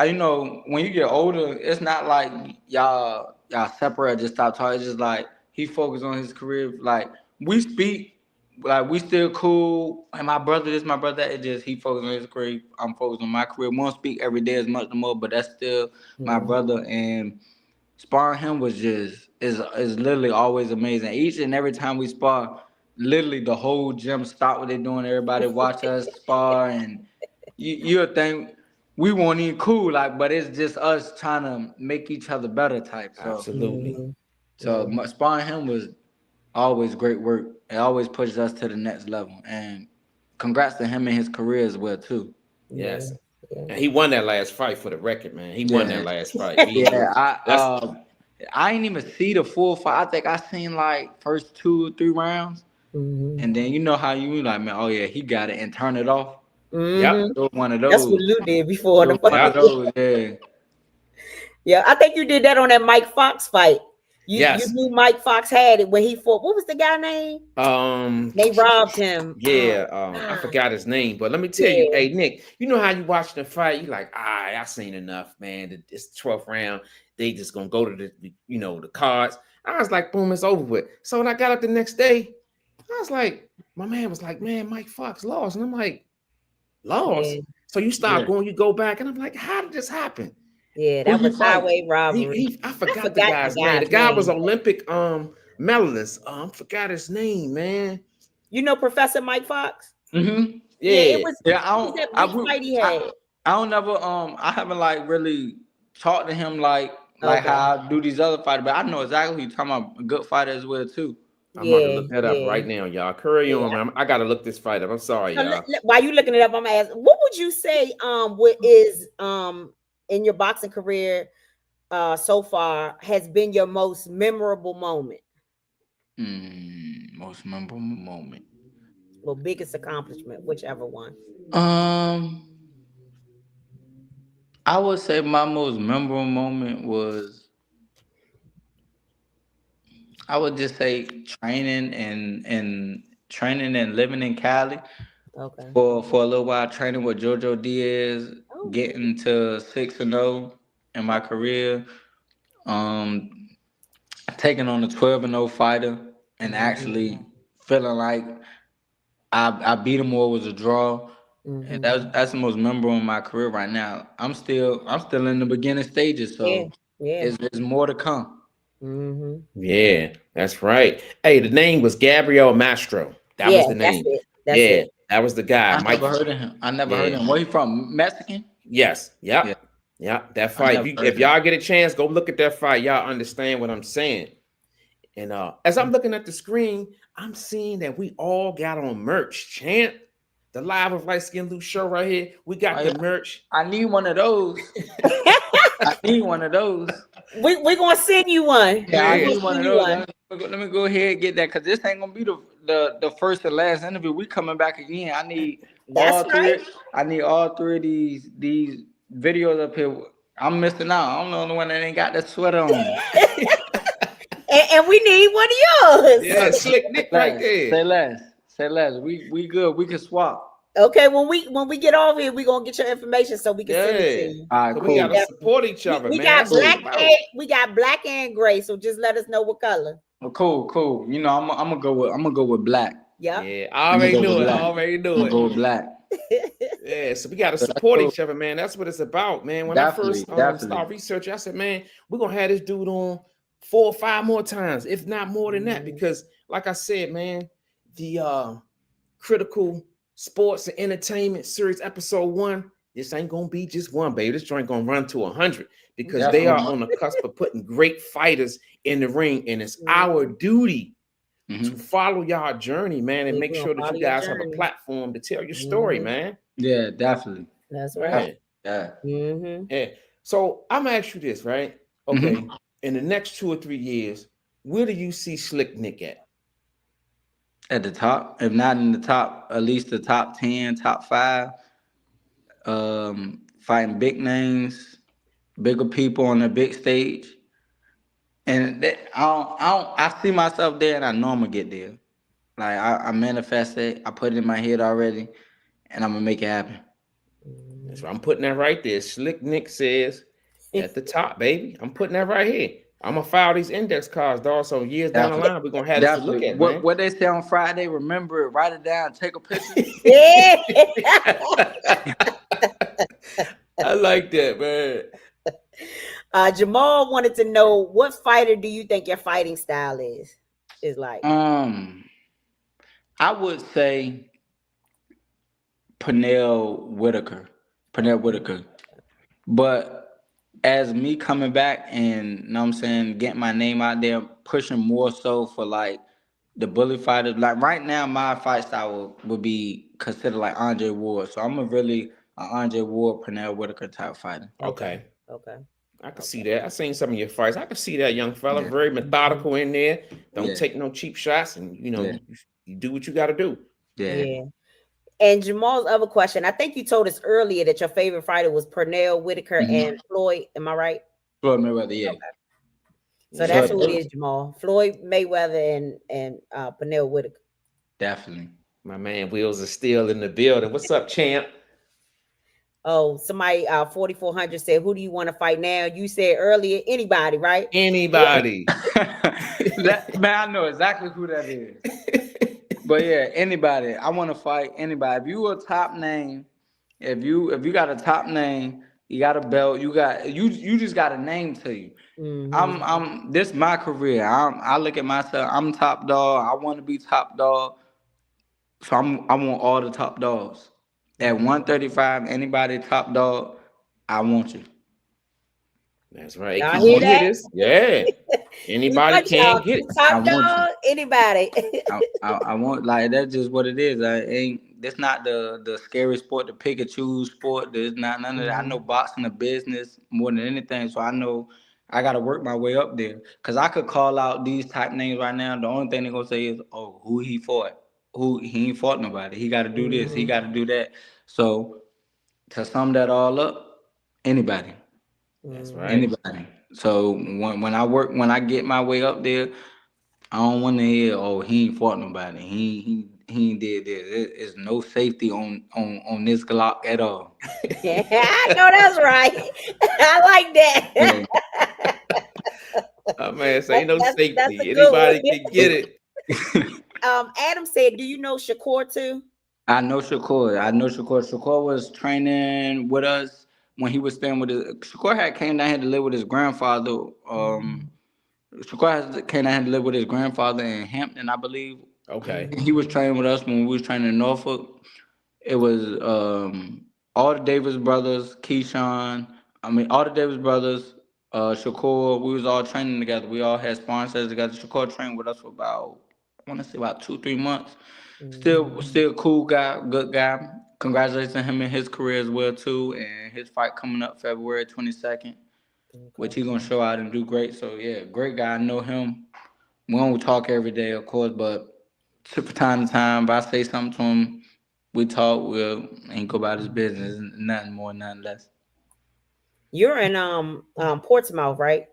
you know, when you get older, it's not like y'all separate, just stop talking. It's just like he focused on his career. Like we speak, like we still cool. And my brother, this my brother. It just he focused on his career. I'm focused on my career. We don't speak every day as much no more, but that's still my brother. And sparring him was just is literally always amazing. Each and every time we spar, literally the whole gym stop what they're doing. Everybody watch us spar, and you'll think we won't even cool, like, but it's just us trying to make each other better type. So, absolutely. So sparring him was always great work. It always pushes us to the next level. And congrats to him and his career as well too. Yes. And he won that last fight for the record, man. He won that last fight. I didn't even see the full fight. I think I seen like first 2 or 3 rounds. And then you know how you like, man, oh yeah, he got it and turn it off. Yep. One of those. That's what Lou did before the one of those, Yeah, I think you did that on that Mike Fox fight. You knew Mike Fox had it when he fought. What was the guy name? They robbed him. Yeah, I forgot his name, but let me tell you, hey Nick, you know how you watch the fight, you like, I seen enough, man. It's the 12th round. They just gonna go to the cards. I was like, boom, it's over with. So when I got up the next day, I was like, my man was like, man, Mike Fox lost, and I'm like, lost. So you start going, you go back, and I'm like, how did this happen? Yeah, Who that you was fight? highway robbery. I forgot the forgot the guy's name. The guy's guy was name. Olympic medalist. I forgot his name, man. You know Professor Mike Fox? Mm-hmm. Yeah, Yeah. Yeah, it was that big fight he had. I don't never I haven't like really talked to him like Okay. how I do these other fighters, but I know exactly who you're talking about. A good fighter as well too. I'm about to Yeah, look that up yeah. right now, y'all. Curry on, Yeah. man. I gotta look this fight up. I'm sorry, So y'all. while you looking it up, I'm gonna ask, what would you say what is in your boxing career so far has been your most memorable moment Most memorable moment. or biggest accomplishment, whichever one? I would say my most memorable moment was, I would just say training and living in Cali Okay. for a little while, training with JoJo Diaz, Okay. getting to 6-0 in my career, um, taking on a 12-0 fighter, and actually feeling like I beat him or it was a draw. And that's the most memorable in my career right now. I'm still in the beginning stages, Yeah. so Yeah. it's more to come. Yeah, that's right. Hey, the name was Gabriel Mastro. That was the That's name. it. That's Yeah, it. that was the guy. I Mike. never heard of him. Yeah. Where he from? Mexican? Yes. Yeah. Yep. Yeah. That I fight. never heard If of y'all get a chance, go look at that fight. Y'all understand what I'm saying. And as I'm looking at the screen, I'm seeing that we all got on merch, champ. The Live of Liteskin Lou Show right here. We got the merch. I need one of those. I need one of those. We're gonna send you one. Yeah, I Yeah. need one of those. Let me go ahead and get that, because this ain't gonna be the first and last interview. We coming back again. I need all That's three. right. I need all three of these videos up here. I'm missing out. I'm the only one that ain't got that sweater on. And we need one of yours. Yeah, Slick Nick right there. Say less. Say less. We good. We can swap. Okay, when we get off here, we're gonna get your information so we can send it to you. All right, So cool. we gotta support each other, We man. got That's what it's black about. we got black and gray, so just let us know what color. Oh, cool. You know, I'm gonna go with black. Yep. Yeah, I already I'm gonna knew it. go I already I'm knew gonna go it. with black. Yeah, so we gotta So that's support cool. each other, man. That's what it's about, man. When Definitely, I first definitely. started researching, I said, man, we're gonna have this dude on 4 or 5 more times, if not more than that, because like I said, man, the Critical Sports and Entertainment Series episode 1, this ain't gonna be just one, baby. This joint gonna run to 100 because they are on the cusp of putting great fighters in the ring, and it's our duty to follow y'all journey, man, and make sure that you guys have a platform to tell your story, man. Yeah, definitely. That's right. Yeah. Yeah. So I'm gonna ask you this, right? Okay. In the next 2 or 3 years, where do you see Slick Nick at? At the top, if not in the top, at least the top 10, top 5. Fighting big names, bigger people on the big stage, and I see myself there, and I know I'm gonna get there. Like I manifest it, I put it in my head already, and I'm gonna make it happen. So I'm putting that right there. Slick Nick says at the top, baby. I'm putting that right here. I'm gonna file these index cards, dog. So years down the line, we're gonna have this to look at, man. What they say on Friday, remember it, write it down, take a picture. Yeah. I like that, man. Jamal wanted to know, what fighter do you think your fighting style is like? I would say Pernell Whitaker. But as me coming back and, you know what I'm saying, getting my name out there, pushing more so for like the bully fighters. Like right now, my fight style would be considered like Andre Ward. So I'm a really Andre Ward, Pernell Whitaker type fighter. Okay. I can see that. I seen some of your fights. I can see that, young fella. Very methodical in there. Don't take no cheap shots, and you do what you got to do. Yeah. And Jamal's other question, I think you told us earlier that your favorite fighter was Pernell Whitaker and Floyd. Am I right? Floyd Mayweather, yeah. Okay. So that's who it is, Jamal. Floyd Mayweather and Pernell Whitaker. Definitely. My man Wheels is still in the building. What's up, champ? Oh, somebody 4400 said, who do you want to fight now? You said earlier, anybody, right? Anybody. Man, I know exactly who that is. But yeah, anybody. I want to fight anybody. If you a top name, if you got a top name You got a belt. You just got a name to you. This my career. I look at myself. I'm top dog. I want to be top dog. So I want all the top dogs. At 135, anybody top dog, I want you. That's right. Y'all Kiki, hear you hear that? this? Yeah. We Anybody want y'all can get it. I top want you. dog, anybody. I want like that's just what it is. I ain't that's not the scary sport, the pick and choose sport. There's not none of that. I know boxing a business more than anything, so I know I gotta work my way up there. Cause I could call out these type names right now. The only thing they're gonna say is, oh, who he fought. Who he ain't fought nobody. He gotta do this, he gotta do that. So to sum that all up, anybody. That's right. Anybody. So when I get my way up there, I don't want to hear, oh, he ain't fought nobody. He ain't did this. There's no safety on this Glock at all. Yeah, I know that's right. I like Yeah. that. Oh man, so ain't no That's a safety. good one. Anybody can get it. Adam said, "Do you know Shakur too?" I know Shakur. Shakur was training with us when he was staying with his. Shakur had came down here to live with his grandfather. Shakur came down here to live with his grandfather in Hampton, I believe. Okay. He was training with us when we was training in Norfolk. It was all the Davis brothers, Keyshawn. All the Davis brothers, Shakur. We was all training together. We all had sparring sessions together. Shakur trained with us for about, I want to say about 2-3 months. Still cool guy, good guy. Congratulations to him in his career as well too, and his fight coming up February 22nd, which he's gonna show out and do great. So yeah, great guy. I know him. We don't talk every day, of course, but from time to time, if I say something to him, we talk. We'll ain't go about his business, nothing more, nothing less. You're in Portsmouth, right?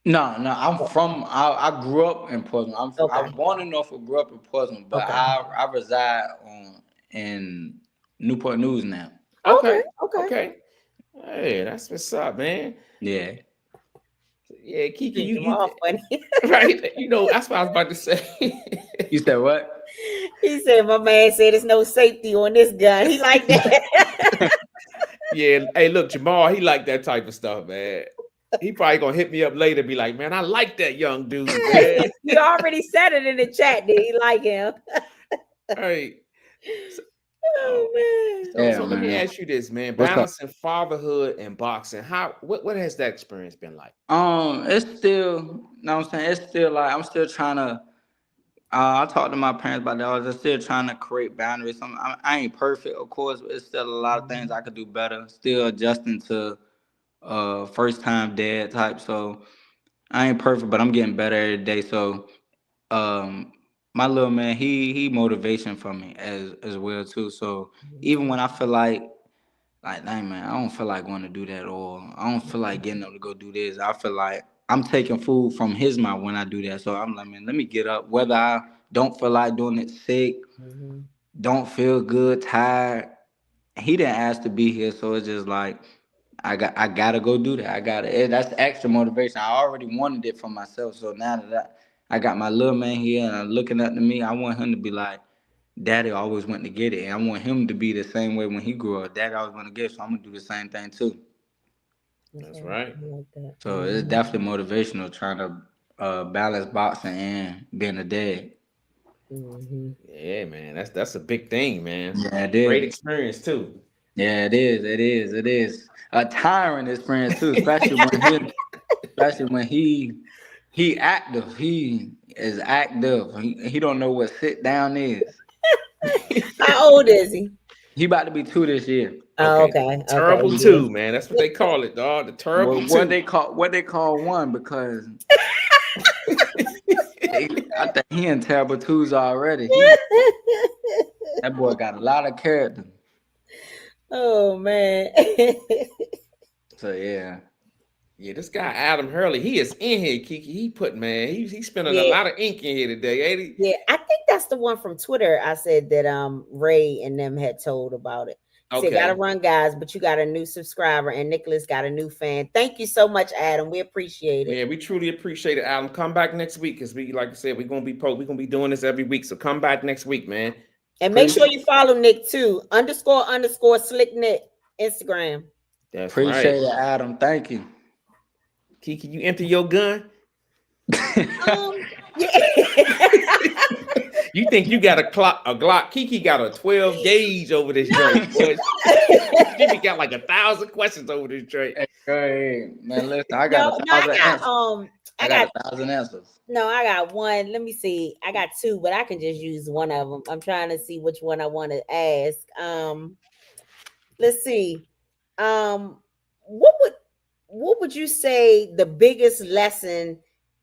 No. I grew up in Portsmouth. I Okay. was born in Norfolk, grew up in Portsmouth, but Okay. I reside in Newport News now. Okay. Okay. Okay. Hey, that's what's up, man. Yeah. Yeah, Kiki, Jamal funny. right. You know, that's what I was about to say. You said what? He said, "My man said there's no safety on this gun." He like that. Yeah. Hey, look, Jamal, he like that type of stuff, man. He probably gonna hit me up later, be like, man, I like that young dude, man. You already said it in the chat. Did he like him? All right. Oh man. So let me ask you this, man. What's up? Balancing fatherhood and boxing. What has that experience been like? It's still, you know what I'm saying? It's still like I'm still trying to. I talked to my parents about that. I was just still trying to create boundaries. I ain't perfect, of course, but it's still a lot of things I could do better. Still adjusting to first time dad type. So I ain't perfect, but I'm getting better every day. So um my little man, he motivation for me as well too. So even when I feel like, dang man, I don't feel like going to do that, or I don't feel like getting up to go do this. I feel like I'm taking food from his mouth when I do that. So I'm like, man, let me get up. Whether I don't feel like doing it, sick, don't feel good, tired. He didn't ask to be here, so it's just like I gotta go do that. That's extra motivation. I already wanted it for myself. So now that I got my little man here and I'm looking up to me, I want him to be like, Daddy always went to get it, and I want him to be the same way when he grew up. Daddy always went to get it, so I'm gonna do the same thing too. That's right. I like that. So it's definitely motivational trying to balance boxing and being a dad. Yeah, man. That's a big thing, man. Yeah, it Great is. experience too. Yeah, it is. It is a tiring experience too, especially when he active. He is active. He don't know what sit down is. How old is he? He about to be 2 this year. Oh, okay. Terrible Okay. two, man. That's what they call it, dog. The terrible Well, two. what they call one, because I think he in terrible twos already. That boy got a lot of character. Oh man. So yeah. Yeah, this guy Adam Hurley, he is in here, Kiki. He put, man, he's spending a Yeah. lot of ink in here today, ain't he? Yeah, I think that's the one from Twitter. I said that Ray and them had told about it. He said, gotta run, guys, but you got a new subscriber, and Nicholas got a new fan. Thank you so much, Adam. We appreciate it. Yeah, we truly appreciate it, Adam. Come back next week, because we, like I said, we're gonna be doing this every week. So come back next week, man. And make sure you follow Nick too. __Slick Nick Instagram. That's Appreciate right. it, Adam. Thank you. Kiki, you empty your gun? Yeah. You think you got a Glock? Kiki got a 12 gauge over this joint, boy. Jimmy got like 1,000 questions over this joint. Hey, go ahead, man. Listen, I No, got no, I 1,000 got answers. I got 1,000 answers. no, I got one. Let me see. I got two, but I can just use one of them. I'm trying to see which one I want to ask. Let's see. Um, what would you say the biggest lesson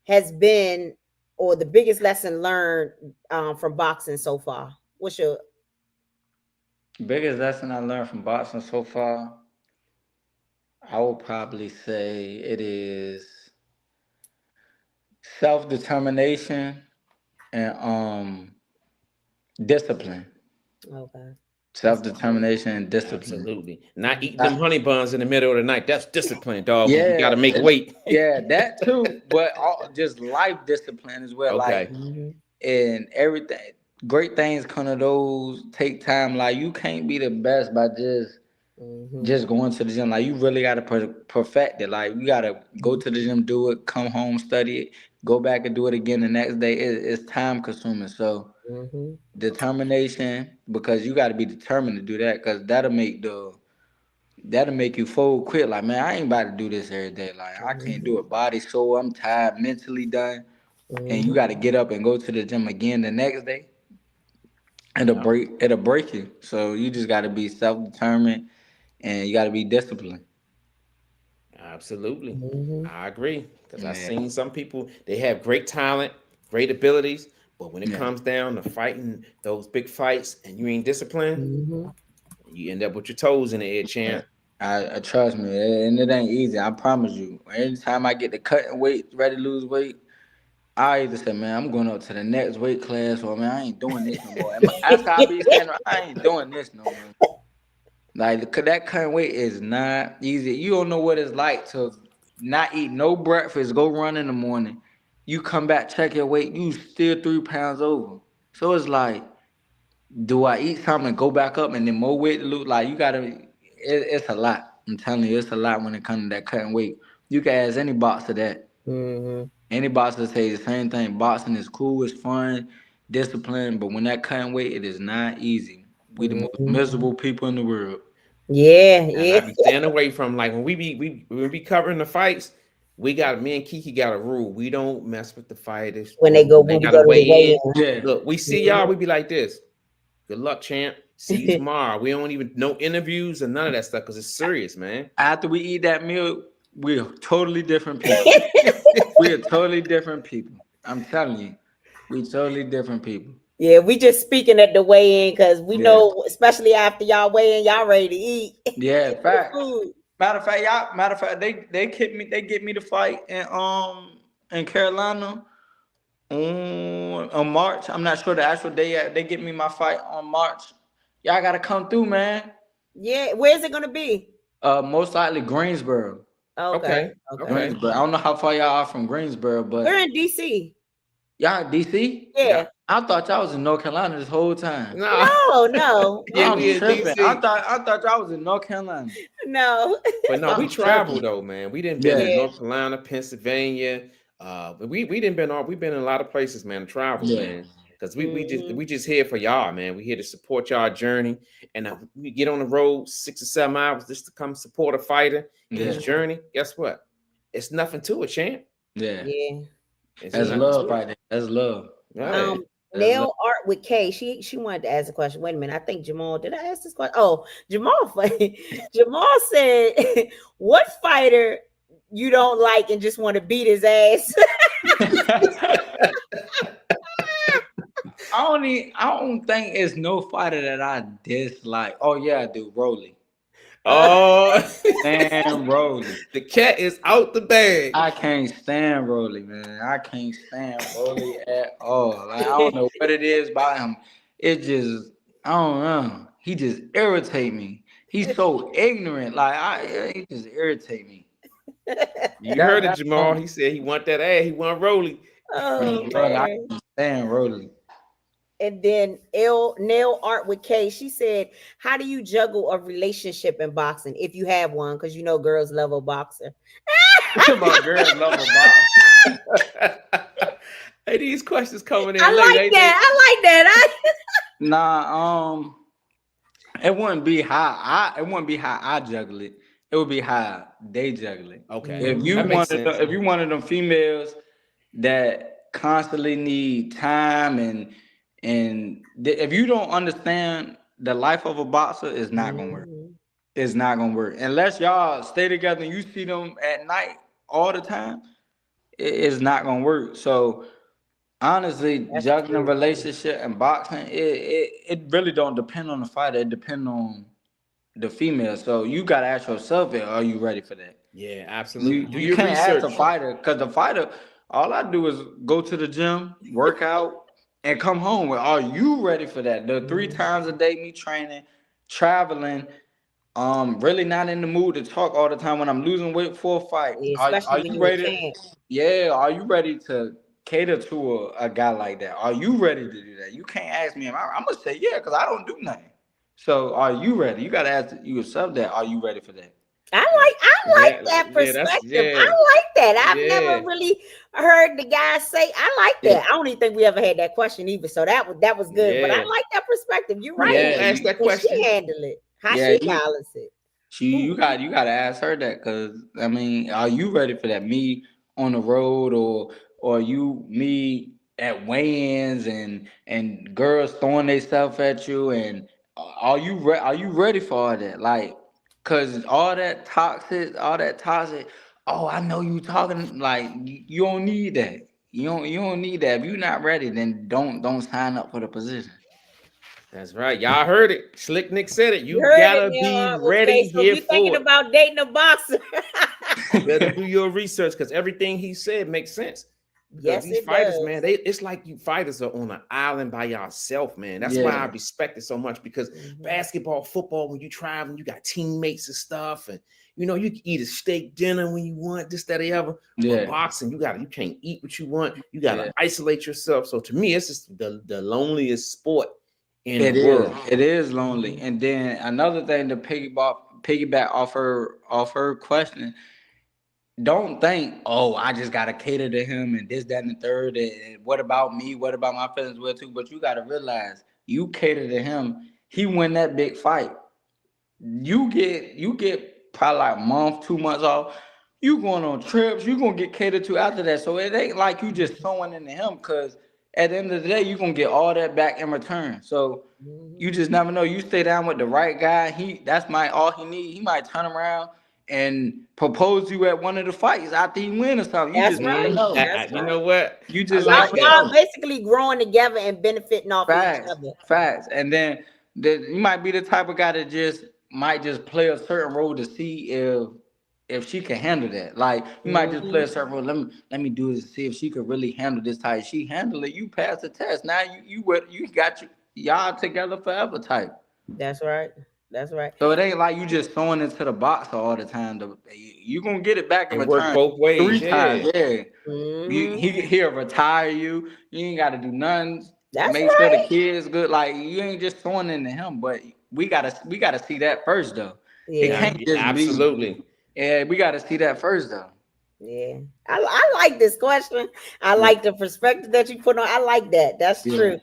has been, or the biggest lesson learned from boxing so far? What's your Biggest lesson I learned from boxing so far, I would probably say it is self-determination and discipline. okay? Self-determination and discipline. Absolutely. Not eating them honey buns in the middle of the night. That's discipline, dog. You got Yeah, to make weight. yeah, that too. But just life discipline as well. Like, Okay. Mhm. and everything, great things come to those. Take time. Like, you can't be the best by just going to the gym. Like, you really gotta perfect it. Like, you gotta go to the gym, do it, come home, study it, go back and do it again the next day. It's time consuming. So Mhm. determination, because you gotta be determined to do that, because that'll make you fold quick. Like, man, I ain't about to do this every day. Like, I can't do it. Body sore, I'm tired, mentally done, and you Mhm. gotta get up and go to the gym again the next day. Yeah, It'll break you. So you just gotta be self determined and you gotta be disciplined. absolutely. Mhm. I agree. Because I've Yeah. seen some people, they have great talent, great abilities, but when it Yeah. comes down to fighting those big fights and you ain't disciplined, Mhm. you end up with your toes in the air, Yeah. champ. I trust me, and it ain't easy. I promise you. Anytime I get to cutting weight, ready to lose weight, I either say, man, I'm going up to the next weight class, or man, I ain't doing this no more. And that's how I be saying, I ain't doing this no more. Like, 'cause that cutting weight is not easy. You don't know what it's like to not eat no breakfast, go run in the morning. You come back, check your weight, you still 3 pounds over. So it's like, do I eat something and go back up and then more weight to lose? Like, you gotta, it's a lot. I'm telling you, it's a lot when it comes to that cutting weight. You can ask any boxer that. Mhm. Any boxer say the same thing. Boxing is cool, it's fun, discipline, but when that cutting weight, it is not easy. We the most Mhm. miserable people in the world. Yeah, And I yeah. be staying away from, like, when we covering the fights, me and Kiki got a rule. We don't mess with the fighters. They When we gotta go to the weigh in. weigh-in. Yeah. Look, we see y'all, we be like this. Good luck, champ. See you tomorrow. We don't even no interviews and none of that stuff because it's serious, man. After we eat that meal, we're totally different people. We are totally different people. I'm telling you, we totally different people. Yeah, we just speaking at the weigh-in because we Yeah. know, especially after y'all weigh in, y'all ready to eat. Yeah, facts. Food. Matter of fact, they get me to fight in Carolina on March. I'm not sure the actual day yet. They get me my fight on March. Y'all gotta come through, man. Yeah, where's it gonna be? Most likely Greensboro. Okay, Okay, okay. okay. Greensboro. I don't know how far y'all are from Greensboro, We're but in DC. y'all in DC? Yeah. Yeah. I thought y'all was in North Carolina this whole time. Nah. No, no, Yeah, I'm we in tripping. DC. I thought y'all was in North Carolina. no. But no, we I'm travel tripping. though, man. We didn't been Yeah, in Yeah. North Carolina, Pennsylvania. But we didn't been all we've been in a lot of places, man. Travel, yeah, man. Because Mhm. we just here for y'all, man. We here to support y'all journey. And we get on the road 6 or 7 hours just to come support a fighter in his yeah, journey. Guess what? It's nothing to it, champ. yeah. Yeah. It's That's Yeah. nothing love to it. right there. That's love. Right. Um, That's love. Nail art with K. She wanted to ask a question. Wait a minute. I think Jamal. Did I ask this question? Oh, Jamal. Jamal said, "What fighter you don't like and just want to beat his ass?" I don't think it's no fighter that I dislike. Oh yeah, I do. Rolly. Oh, Stand Rolly. the cat is out the bag. I can't stand Rolly, man. I can't stand Rolly at all. Like, I don't know what it is about him. It just, I don't know. He just irritate me. He's so ignorant. He just irritate me. You heard it, That's Jamal. wrong. He said he want that ass. He want Rolly. Oh Rolly, I man. can't stand Rolly. And then Nail Art with K, she said, how do you juggle a relationship in boxing if you have one? Because you know girls love a boxer. It's about girls love a box. Hey, these questions coming I in late. like that. I like that. Nah, it wouldn't be how I juggle it. It would be how they juggle it. Okay, If you that makes wanted, sense. if you one of them females that constantly need time and if you don't understand the life of a boxer, it's not gonna work. Mhm. It's not gonna work unless y'all stay together and you see them at night all the time. It's not gonna work. So honestly, That's juggling a true. relationship and boxing, it really don't depend on the fighter. It depends on the female. So you gotta ask yourself, are you ready for that? Yeah, You absolutely. Do you your can't ask the research. fighter because the fighter, all I do is go to the gym, work out, and come home. Well, are you ready for that? The 3 times a day, me training, traveling, really not in the mood to talk all the time when I'm losing weight for a fight. Yeah, Are especially when you you're a ready? champ. Yeah, are you ready to cater to a guy like that? Are you ready to do that? You can't ask me. I'm gonna say yeah, because I don't do nothing. So are you ready? You gotta ask yourself that. Are you ready for that? I like Yeah, that yeah, that's perspective. I yeah, like that. I've yeah, never really heard the guy say. I like Yeah, that. I don't even think we ever had that question either. So that was good. But I yeah. like that perspective. You're right. Who yeah, asked that And she question? handled it. How yeah. she balanced it. You Who? got to ask her that because I mean, are you ready for that? Me on the road or you me at weigh-ins and girls throwing their stuff at you and are you ready for all that? Like, cause all that toxic. Oh, I know you talking like you don't need that. You don't need that. If you're not ready, then don't sign up for the position. That's right. Y'all heard it. Slick Nick said it. You You heard it gotta be now. Okay, ready so if here you're thinking for it. about dating a boxer, You better do your research because everything he said makes sense. Because yes, these it fighters, does. man, it's like you fighters are on an island by yourself, man. That's why I Yeah, respect it so much because Mhm. basketball, football, when you travel, you got teammates and stuff, and you can eat a steak dinner when you want, this, that, or the other. But yeah, boxing, you can't eat what you want. You gotta yeah. isolate yourself. So to me, it's just the loneliest sport in the It is. world. It is lonely. Mhm. And then another thing to piggyback off her question, don't think, oh, I just gotta cater to him and this, that, and the third. And what about me? What about my feelings well too? But you gotta realize you cater to him, he win that big fight. You get probably like a month, 2 months off. You going on trips, you gonna get catered to after that. So it ain't like you just sewing into him because at the end of the day, you gonna get all that back in return. So you Mhm. just never know. You stay down with the right guy. That's my all he need. He might turn around and propose you at one of the fights after he win or something. You That's just never right. know. That's You right. know what? You I just Y'all, like never that. y'all know. basically growing together and benefiting off of each Facts, other. facts. And then you might be the type of guy that just might just play a certain role to see if she can handle that. Like you might just play Mhm. a certain role. Let me do this to see if she could really handle this type. She handle it. You pass the test. Now you got y'all together forever type. That's right. That's right. So it ain't like you just throwing into the box all the time. You gonna get it back in It worked return both three ways. times. Yeah. Yeah, Mhm. he'll retire you. You ain't got to do nothing. That's Make sure the right. kids good. Like you ain't just throwing into him. But we gotta see that first though. It Yeah. Yeah, can't just be. absolutely. Yeah, we gotta see that first though. Yeah. I like this question. I Yeah, like the perspective that you put on. I like that. That's yeah. true.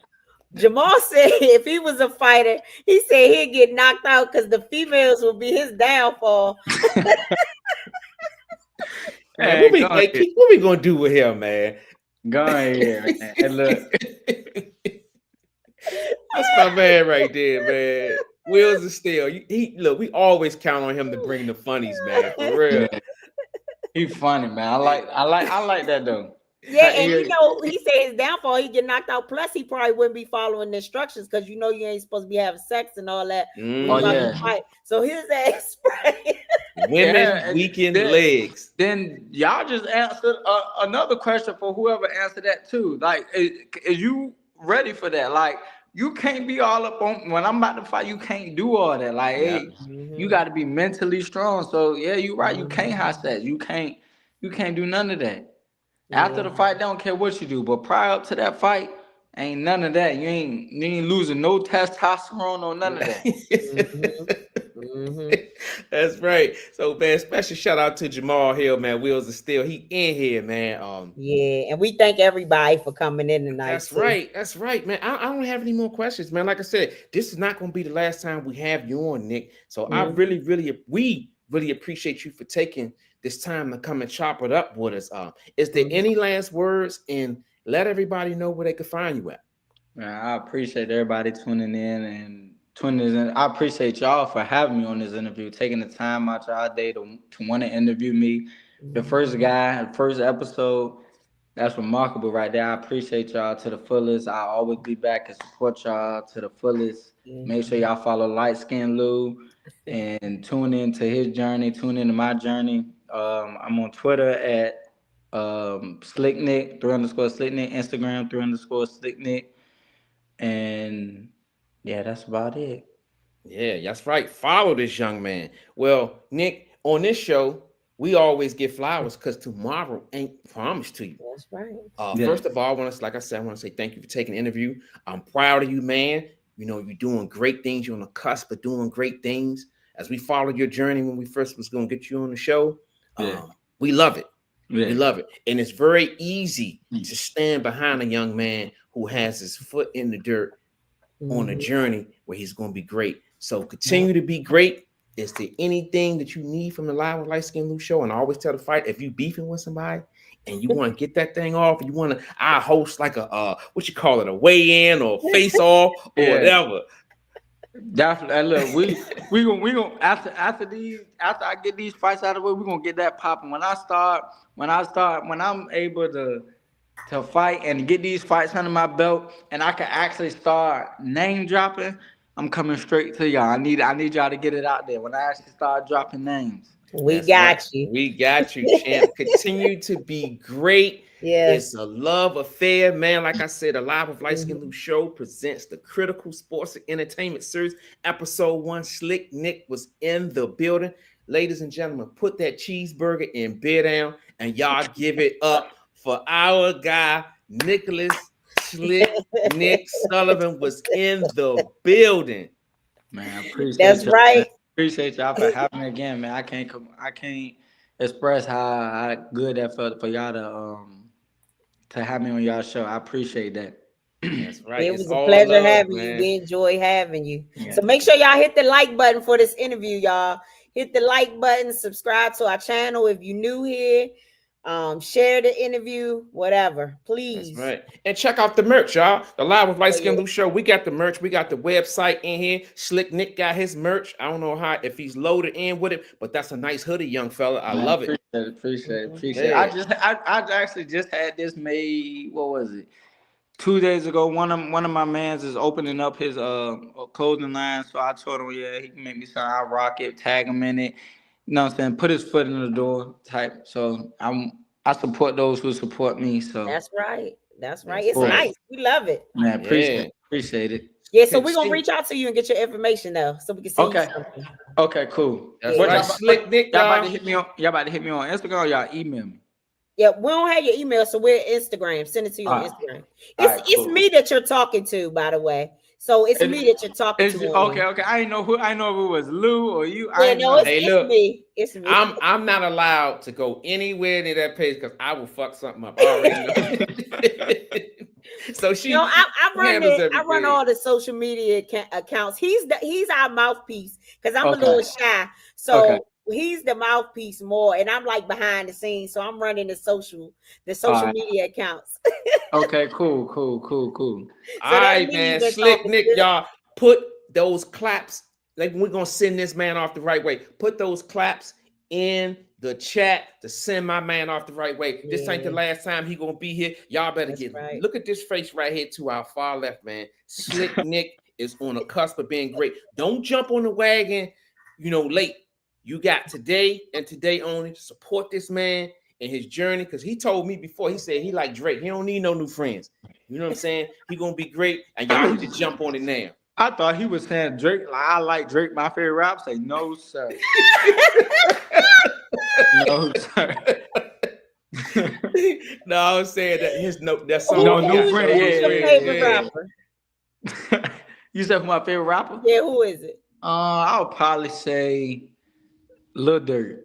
Jamal said if he was a fighter, he said he'd get knocked out because the females would be his downfall. Man, Man, go ahead, Keith, what we gonna do with him, man? go ahead, man. And look, That's my man right there, man. Wheels of steel. Look. We always count on him to bring the funnies, man. For real. yeah, he funny man. I like that though. Yeah, and Yeah, he said his downfall, he get knocked out. Plus, he probably wouldn't be following the instructions because you ain't supposed to be having sex and all that when you oh about to Mhm. yeah. fight. So his ass, right? Women Yeah, and weakened then, legs. then y'all just answered another question for whoever answered that too. Like, is you ready for that? Like, you can't be all up on when I'm about to fight. You can't do all that. Like, Yeah. hey, you Mhm, got to be mentally strong. So yeah, you're right. You can't have mhm. sex. You can't do none of that. After Yeah, the fight, they don't care what you do. But prior up to that fight, Ain't none of that. You ain't losing no testosterone or none of that. That's right. So, man, special shout out to Jamal Hill, man. Wheels of Steel. He in here, man. Yeah, and we thank everybody for coming in tonight. That's right. That's right, man. I don't have any more questions, man. Like I said, this is not going to be the last time we have you on, Nick. So we really appreciate you for taking this time to come and chop it up with us. Is there any last words, and let everybody know where they can find you at? Man, I appreciate everybody tuning in. I appreciate y'all for having me on this interview, taking the time out y'all day to want to interview me. The first episode, that's remarkable right there. I appreciate y'all to the fullest. I'll always be back and support y'all to the fullest. Make sure y'all follow Liteskin Lou and tune in to his journey, tune into my journey. I'm on Twitter at SlickNick, _SlickNick, Instagram, _SlickNick. And yeah, that's about it. Yeah, that's right. Follow this young man. Well, Nick, on this show, we always give flowers because tomorrow ain't promised to you. That's right. First of all, I want to say thank you for taking the interview. I'm proud of you, man. You know, you're doing great things. You're on the cusp of doing great things. As we followed your journey when we first was going to get you on the show, we love it. Yeah. We love it. And it's very easy to stand behind a young man who has his foot in the dirt on a journey where he's going to be great. So continue to be great. Is there anything that you need from the Live with Liteskin Lou Show? And I always tell the fight, if you beefing with somebody and you want to get that thing off, you want to, I host like a, what you call it, a weigh-in or face off or whatever. Definitely. Look, we gonna after I get these fights out of the way, we're gonna get that popping. When I'm able to fight and get these fights under my belt, and I can actually start name dropping, I'm coming straight to y'all. I need y'all to get it out there. When I actually start dropping names, we got you. We got you, champ. Continue to be great. It's a love affair, man. Like I said, the Live with Liteskin Lou Show presents the Critical Sports and Entertainment Series. Episode 1, Slick Nick was in the building. Ladies and gentlemen, put that cheeseburger in beer down, and y'all give it up for our guy, Nicholas Slick Nick Sullivan was in the building. Man, I appreciate That's y'all. right. Appreciate y'all for having me again, man. I can't express how good that felt for y'all to have me on y'all show. I appreciate that. That's right. It was a pleasure having you. We enjoy having you. Yeah. So make sure y'all hit the like button for this interview, y'all. Hit the like button, subscribe to our channel if you're new here. Share the interview, whatever, please. That's right. And check out the merch, y'all. The Live with Liteskin Lou Show. We got the merch. We got the website in here. Slick Nick got his merch. I don't know if he's loaded in with it, but that's a nice hoodie, young fella. I love it. Appreciate it. I actually just had this made. What was it? 2 days ago. One of my mans is opening up his clothing line, so I told him, he can make me something. I'll rock it, tag him in it. You know what I'm saying? Put his foot in the door type. So I support those who support me. So that's right. It's nice. We love it. Man, appreciate it. Yeah, so we're gonna reach out to you and get your information though, so we can see you something. Okay, cool. That's right. Slick Nick, y'all about to hit me on Instagram or y'all email me? Yeah, we don't have your email, so we're Instagram. Send it to you on Instagram. It's me that you're talking to, by the way. So it's me that you're talking to. Okay. I know if it was Lou or you. It's me. It's me. I'm not allowed to go anywhere near that page because I will fuck something up. I already know. So I run all the social media accounts. He's our mouthpiece because I'm a little shy. So he's the mouthpiece more, and I'm like behind the scenes. So I'm running the social media accounts. Okay, cool. All right, man. Slick Nick, y'all, put those claps. Like, we're gonna send this man off the right way. Put those claps in the chat to send my man off the right way. Yeah. This ain't the last time he gonna be here. Y'all better look at this face right here to our far left, man. Slick Nick is on the cusp of being great. Don't jump on the wagon, late. You got today and today only to support this man in his journey, because he told me before, he said he like Drake. He don't need no new friends. You know what I'm saying? He gonna be great, and y'all need to jump on it now. I thought he was saying Drake. Like, I like Drake, my favorite rap. Say no, sir. No, sir. No, I was saying that his that song. No, he New got, Friend, Who's your yeah, favorite yeah. rapper? You said who my favorite rapper? Yeah, who is it? I would probably say Lil Durk.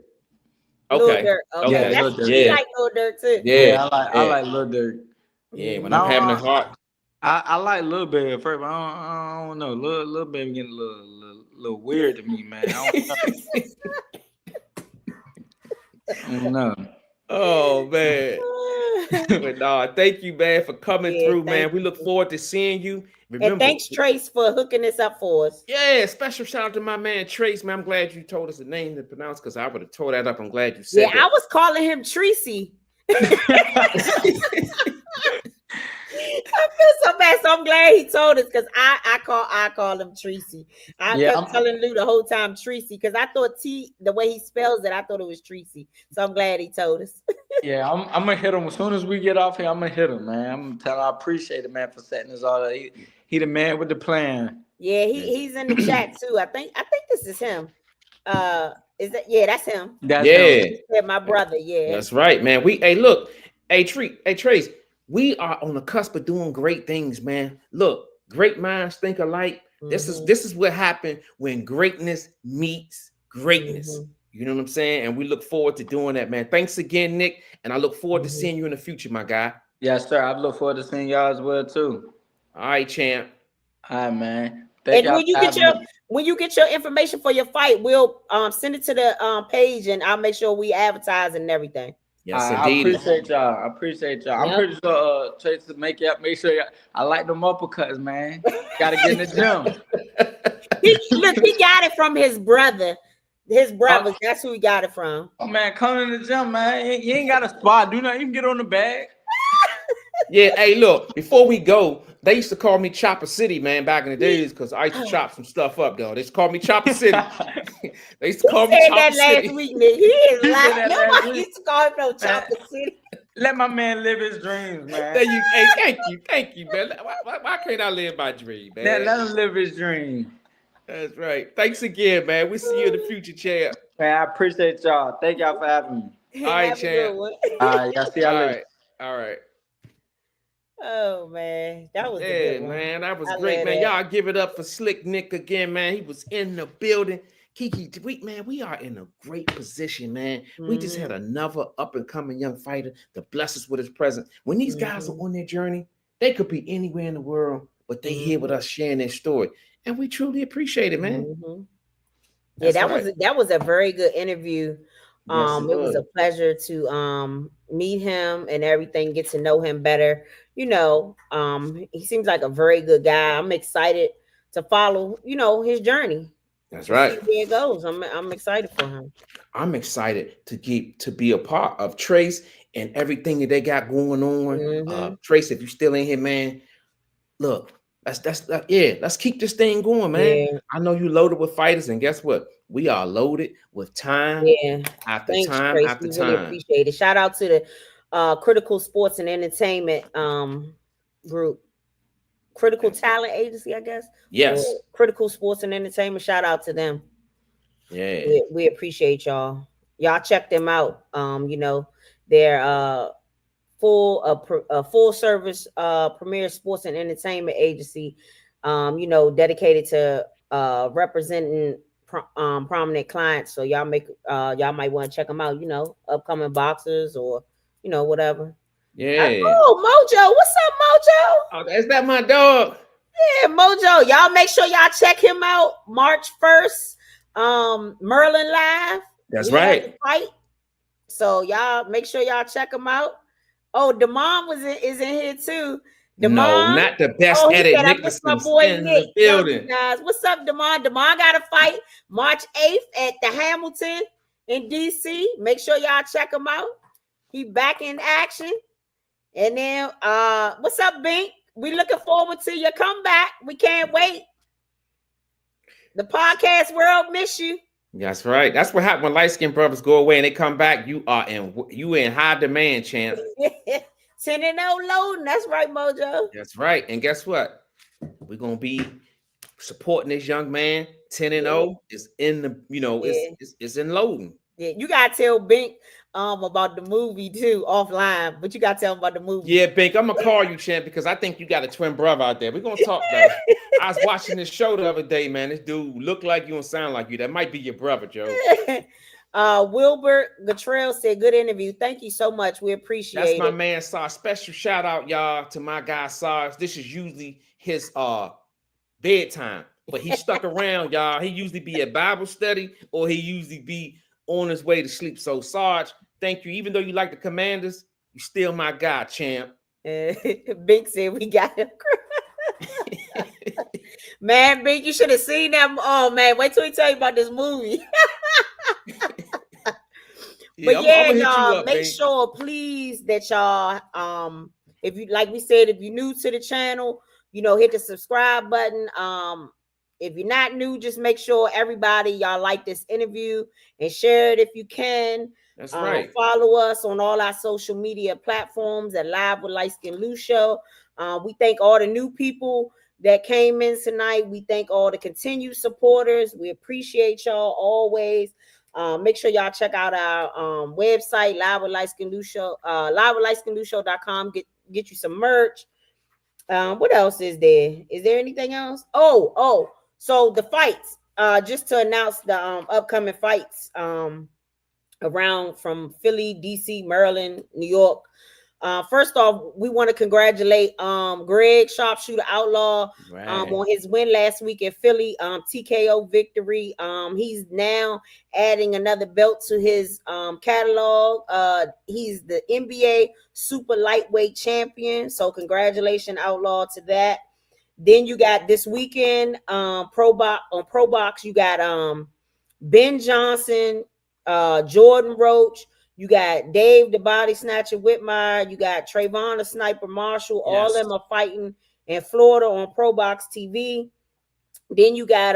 Lil Okay, Durk. Okay, Yeah, okay, Lil that's Durk. we yeah, like Lil Durk too. yeah, Yeah, I yeah, like Lil Durk. yeah. When Mhm. I'm having a Now heart, I like Lil Baby at first, but I don't know. Lil Baby getting a little weird to me, man. I don't know. oh man. But no, thank you, man, for coming Yeah, through, thank man. We look you. forward to seeing you. And Remember, thanks, Trace, for hooking this up for us. yeah, special shout out to my man Trace, man. I'm glad you told us the name to pronounce because I would have tore that up. I'm glad you Yeah, said I that. was calling him Tracy. I feel so bad, so I'm glad he told us because I call him Tracy. I Yeah, kept telling Lou the whole time Tracy because I thought the way he spells it, I thought it was Tracy. So I'm glad he told us. yeah. I'm gonna hit him as soon as we get off here. I'm gonna hit him, man. I'm gonna tell him I appreciate it, man, for setting this all up. He the man with the plan. Yeah, he's in the chat too. I think this is him. Is that that's him. That's Yeah, him. He said my brother. Yeah. that's right, man. Hey, look, hey, Trace, we are on the cusp of doing great things, man. Look, great minds think alike. This is what happened when greatness meets greatness. Mhm. You know what I'm saying? And we look forward to doing that, man. Thanks again, Nick. And I look forward to Mhm. seeing you in the future, my guy. Yes, sir. I look forward to seeing y'all as well too. All right, champ. All right, man. Thank And y'all when you for get having me. your information for your fight, we'll send it to the page and I'll make sure we advertise and everything. Yes, I indeed. appreciate y'all. I appreciate y'all. I'm Yep. pretty sure Trace to make sure y'all, I like them uppercuts, man. Gotta get in the gym. He got it from his brother. His brothers, that's who he got it from. Oh man, come in the gym, man. You ain't got a spot. Do not even get on the bag. Yeah, hey, look, before we go, they used to call me Chopper City, man, back in the days, because I used to chop some stuff up, though. They used to call me Chopper City. They used to call me He said Chopper that City. last week, Nick. He is He said lying. that last Nobody week. used to call him no Chopper City. Let my man live his dreams, man. Hey, thank you, man. Why can't I live my dream, man? Let him live his dream. That's right. Thanks again, man. We'll see you in the future, champ. Man, I appreciate y'all. Thank y'all for having me. All right, Have a champ. good one. All right, y'all see y'all All later. right. All right. Oh man, that was a Yeah, good one. man. That was I great, love man. that. Y'all give it up for Slick Nick again, man. He was in the building. Kiki, we are in a great position, man. We just had another up-and-coming young fighter to bless us with his presence. When these guys are on their journey, they could be anywhere in the world, but they here with us sharing their story. And we truly appreciate it, man. Yeah, That's that was a very good interview. Yes, It was a pleasure to meet him and everything, get to know him better. You know, he seems like a very good guy. I'm excited to follow, his journey. That's See right. where it goes. I'm excited for him. I'm excited to be a part of Trace and everything that they got going on. Trace, if you still in here, man, look, let's keep this thing going, man. Yeah. I know you loaded with fighters, and guess what? We are loaded with time after Thanks, time Trace. after We time. really appreciate it. Shout out to the Critical Sports and Entertainment group. Critical Talent Agency, I guess. Yes. Or Critical Sports and Entertainment. Shout out to them. Yeah. We appreciate y'all. Y'all check them out. They're full service premier sports and entertainment agency. Dedicated to representing prominent clients. So y'all might want to check them out. Upcoming boxers or whatever. Yeah. Mojo, what's up, Mojo? Oh, is that my dog? Yeah, Mojo. Y'all make sure y'all check him out. March 1st. Merlin Live. That's right. Fight. So y'all make sure y'all check him out. Oh, Damon is in here too. Damon, no, not the best edit. Nicholas my boy in Nick. the building. Guys, what's up, Damon? Damon got a fight March 8th at the Hamilton in DC. Make sure y'all check him out. He back in action. And then what's up, Bink? We looking forward to your comeback. We can't wait. The podcast world miss you. That's right. That's what happens when light-skinned brothers go away and they come back. You in high demand, champ. 10-0 loading. That's right, Mojo. That's right. And guess what? We're gonna be supporting this young man. 10-0 is in the, it's in loading. Yeah, you gotta tell Bink about the movie too offline, but you gotta tell him about the movie. Yeah, Bink, I'm gonna call you, champ, because I think you got a twin brother out there. We're gonna talk though. I was watching this show the other day, man. This dude look like you and sound like you. That might be your brother, Joe. Wilbert Gatrell said, "Good interview. Thank you so much. We That's appreciate my it." man Sarge. Special shout out, y'all, to my guy Sarge. This is usually his bedtime, but he stuck around, y'all. He usually be at Bible study or he usually be on his way to sleep. So Sarge, thank you. Even though you like the Commanders, you still my guy, champ. Bink said we got him. Man, Bink, you should have seen that. Oh man, wait till he tell you about this movie. But yeah, y'all, make sure, please, that y'all, if you, like we said, if you're new to the channel, you know, hit the subscribe button. If you're not new, just make sure everybody, y'all like this interview and share it if you can. That's right. Follow us on all our social media platforms at Live with Liteskin Lou Show. We thank all the new people that came in tonight. We thank all the continued supporters. We appreciate y'all always. Make sure y'all check out our website, Live with Liteskin Lou Show, livewithliteskinloushow.com. Get you some merch. What else is there? Is there anything else? So the fights. Just to announce the upcoming fights around from Philly, DC, Maryland, New York. First off, we want to congratulate Greg Sharpshooter Outlaw on his win last week in Philly, TKO victory. He's now adding another belt to his catalog. He's the NBA super lightweight champion. So congratulations, Outlaw, to that. Then you got this weekend Pro Box, you got Ben Johnson, Jordan Roach. You got Dave the Body Snatcher Whitmire. You got Trayvon the Sniper Marshall. Yes. All of them are fighting in Florida on Pro Box TV. Then you got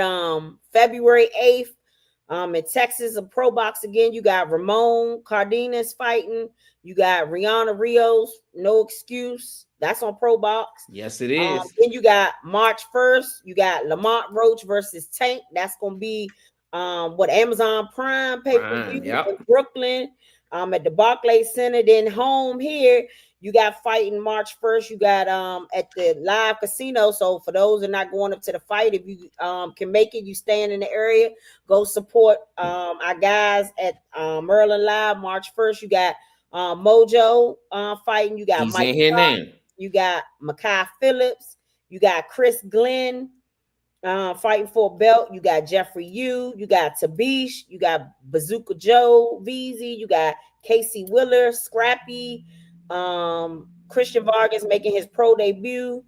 February 8th in Texas, a Pro Box again. You got Ramon Cardenas fighting. You got Rihanna Rios, No Excuse. That's on Pro Box. Yes, it is. Then you got March 1st. You got Lamont Roach versus Tank. That's going to be Amazon Prime pay-per-view in Brooklyn. At the Barclays Center. Then home here, you got fighting March 1st. You got at the Live Casino. So for those that are not going up to the fight, if you can make it, you staying in the area, go support our guys at Maryland Live March 1st. You got Mojo fighting. You got He's Mike in here now. You got Makai Phillips. You got Chris Glenn fighting for a belt. You got Jeffrey Yu, you got Tabish, you got Bazooka Joe VZ, you got Casey Willer, Scrappy, Christian Vargas making his pro debut.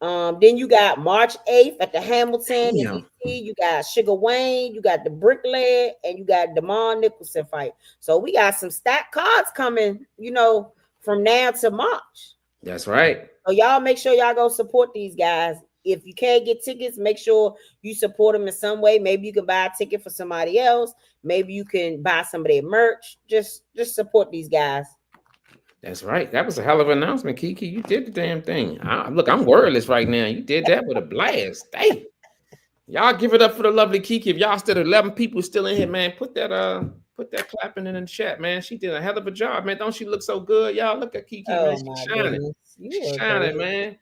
Then you got March 8th at the Hamilton in DC. You got Sugar Wayne, you got the Bricklayer, and you got Damon Nicholson fight. So we got some stacked cards coming, you know, from now to March. That's right. So y'all make sure y'all go support these guys. If you can't get tickets, make sure you support them in some way. Maybe you can buy a ticket for somebody else. Maybe you can buy some of their merch. Just support these guys. That's right. That was a hell of an announcement, Kiki. You did the damn thing. Look, I'm wordless right now. You did that with a blast. Hey, y'all give it up for the lovely Kiki. If y'all still 11 people still in here, man, put that clapping in the chat, man. She did a hell of a job, man. Don't she look so good? Y'all look at Kiki, man. She's shining. She's shining, man.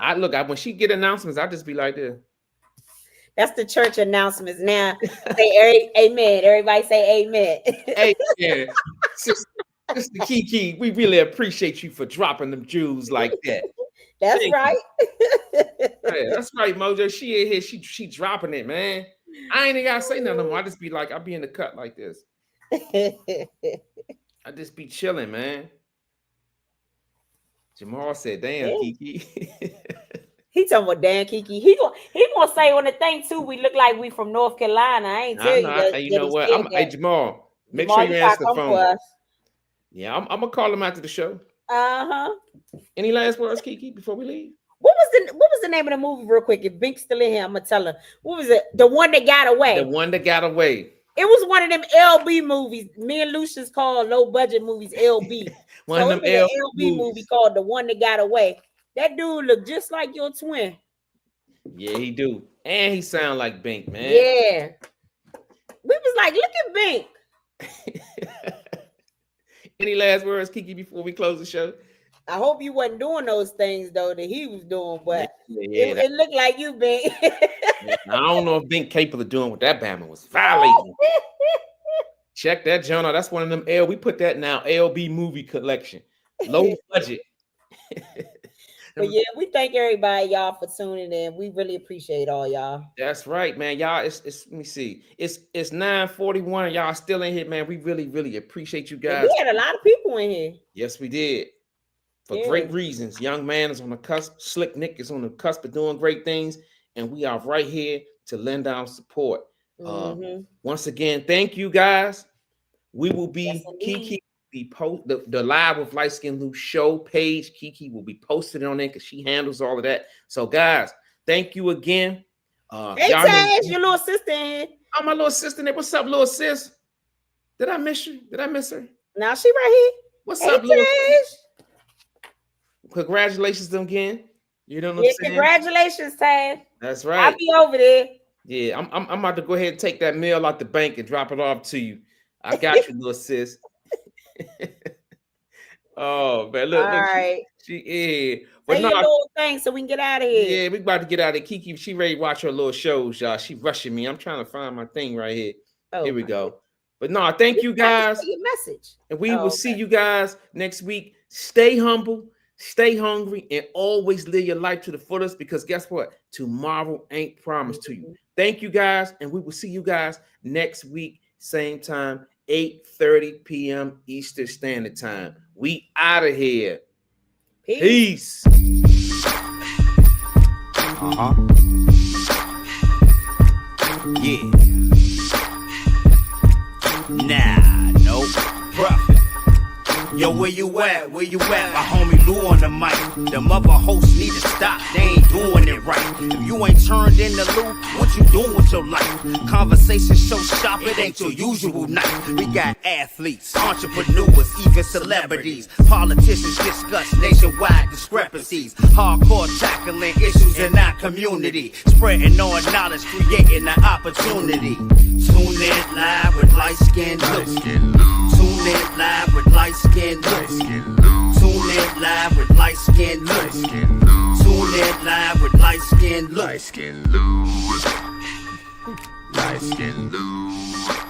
When she get announcements, I just be like this. That's the church announcements now. Say amen. Everybody say amen. Amen. Sister Kiki, we really appreciate you for dropping them jewels like that. That's right. Hey, that's right, Mojo. She in here. She dropping it, man. I ain't even gotta say nothing more. I just be like, I'll be in the cut like this. I just be chilling, man. Jamal said, damn, Kiki. He talking about damn Kiki. He gonna say on the thing too, we look like we from North Carolina. I ain't tell you that. You know what? Hey, Jamal, make sure you answer the phone. Yeah, I'm gonna call him after the show. Any last words, Kiki, before we leave? What was the name of the movie, real quick? If Bink's still in here, I'm gonna tell her. What was it? The One That Got Away. The One That Got Away. It was one of them LB movies. Me and Lucius called low budget movies LB. One of them LB movie called The One That Got Away. That dude looked just like your twin. Yeah, he do. And he sound like Bink, man. Yeah. We was like, look at Bink. Any last words, Kiki, before we close the show? I hope you wasn't doing those things though that he was doing, but it looked like you, Bink. I don't know if Bink capable of doing what that Bama was violating. Check that journal. That's one of them we put that now LB movie collection. Low budget. But yeah, we thank everybody, y'all, for tuning in. We really appreciate all y'all. That's right, man. Y'all, it's let me see. It's 9:41. Y'all still in here, man. We really, really appreciate you guys. And we had a lot of people in here. Yes, we did. For great reasons. Young man is on the cusp. Slick Nick is on the cusp of doing great things. And we are right here to lend our support. Once again, thank you guys. We will be Kiki. The Live with Liteskin Lou Show page. Kiki will be posted on there because she handles all of that. So, guys, thank you again. Hey, Taz, your little sister in here. Oh, my little sister. What's up, little sis? Did I miss you? Did I miss her? Now she right here. What's up, little sis? Congratulations again. You know what I'm saying? Congratulations, Taz. That's right. I'll be over there. Yeah, I'm about to go ahead and take that mail out the bank and drop it off to you. I got you, little sis. Oh man, look, right. She is. Say your little thing so we can get out of here. Yeah, we about to get out of here. Kiki, she ready to watch her little shows, y'all. She rushing me. I'm trying to find my thing right here. Here we go. But no, thank you guys. Your message. And we will see you guys next week. Stay humble, stay hungry, and always live your life to the fullest because guess what? Tomorrow ain't promised to you. Thank you guys, and we will see you guys next week, same time. 8:30 p.m. Eastern Standard Time. We out of here. Peace. Yeah. Nah, no profit. Yo, where you at? Where you at? My homie Lou on the mic. The mother hosts need to stop. They ain't doing it right. If you ain't turned into Lou, what you doing with your life? Conversation so sharp, it ain't your usual night. We got athletes, entrepreneurs, even celebrities. Politicians discuss nationwide discrepancies. Hardcore tackling issues in our community. Spreading on knowledge, creating an opportunity. Tune in live with Liteskin Lou. Tune in live with Liteskin Lou. Tune in live with Liteskin Lou. Tune in live with Liteskin Lou. Liteskin Lou. Liteskin Lou.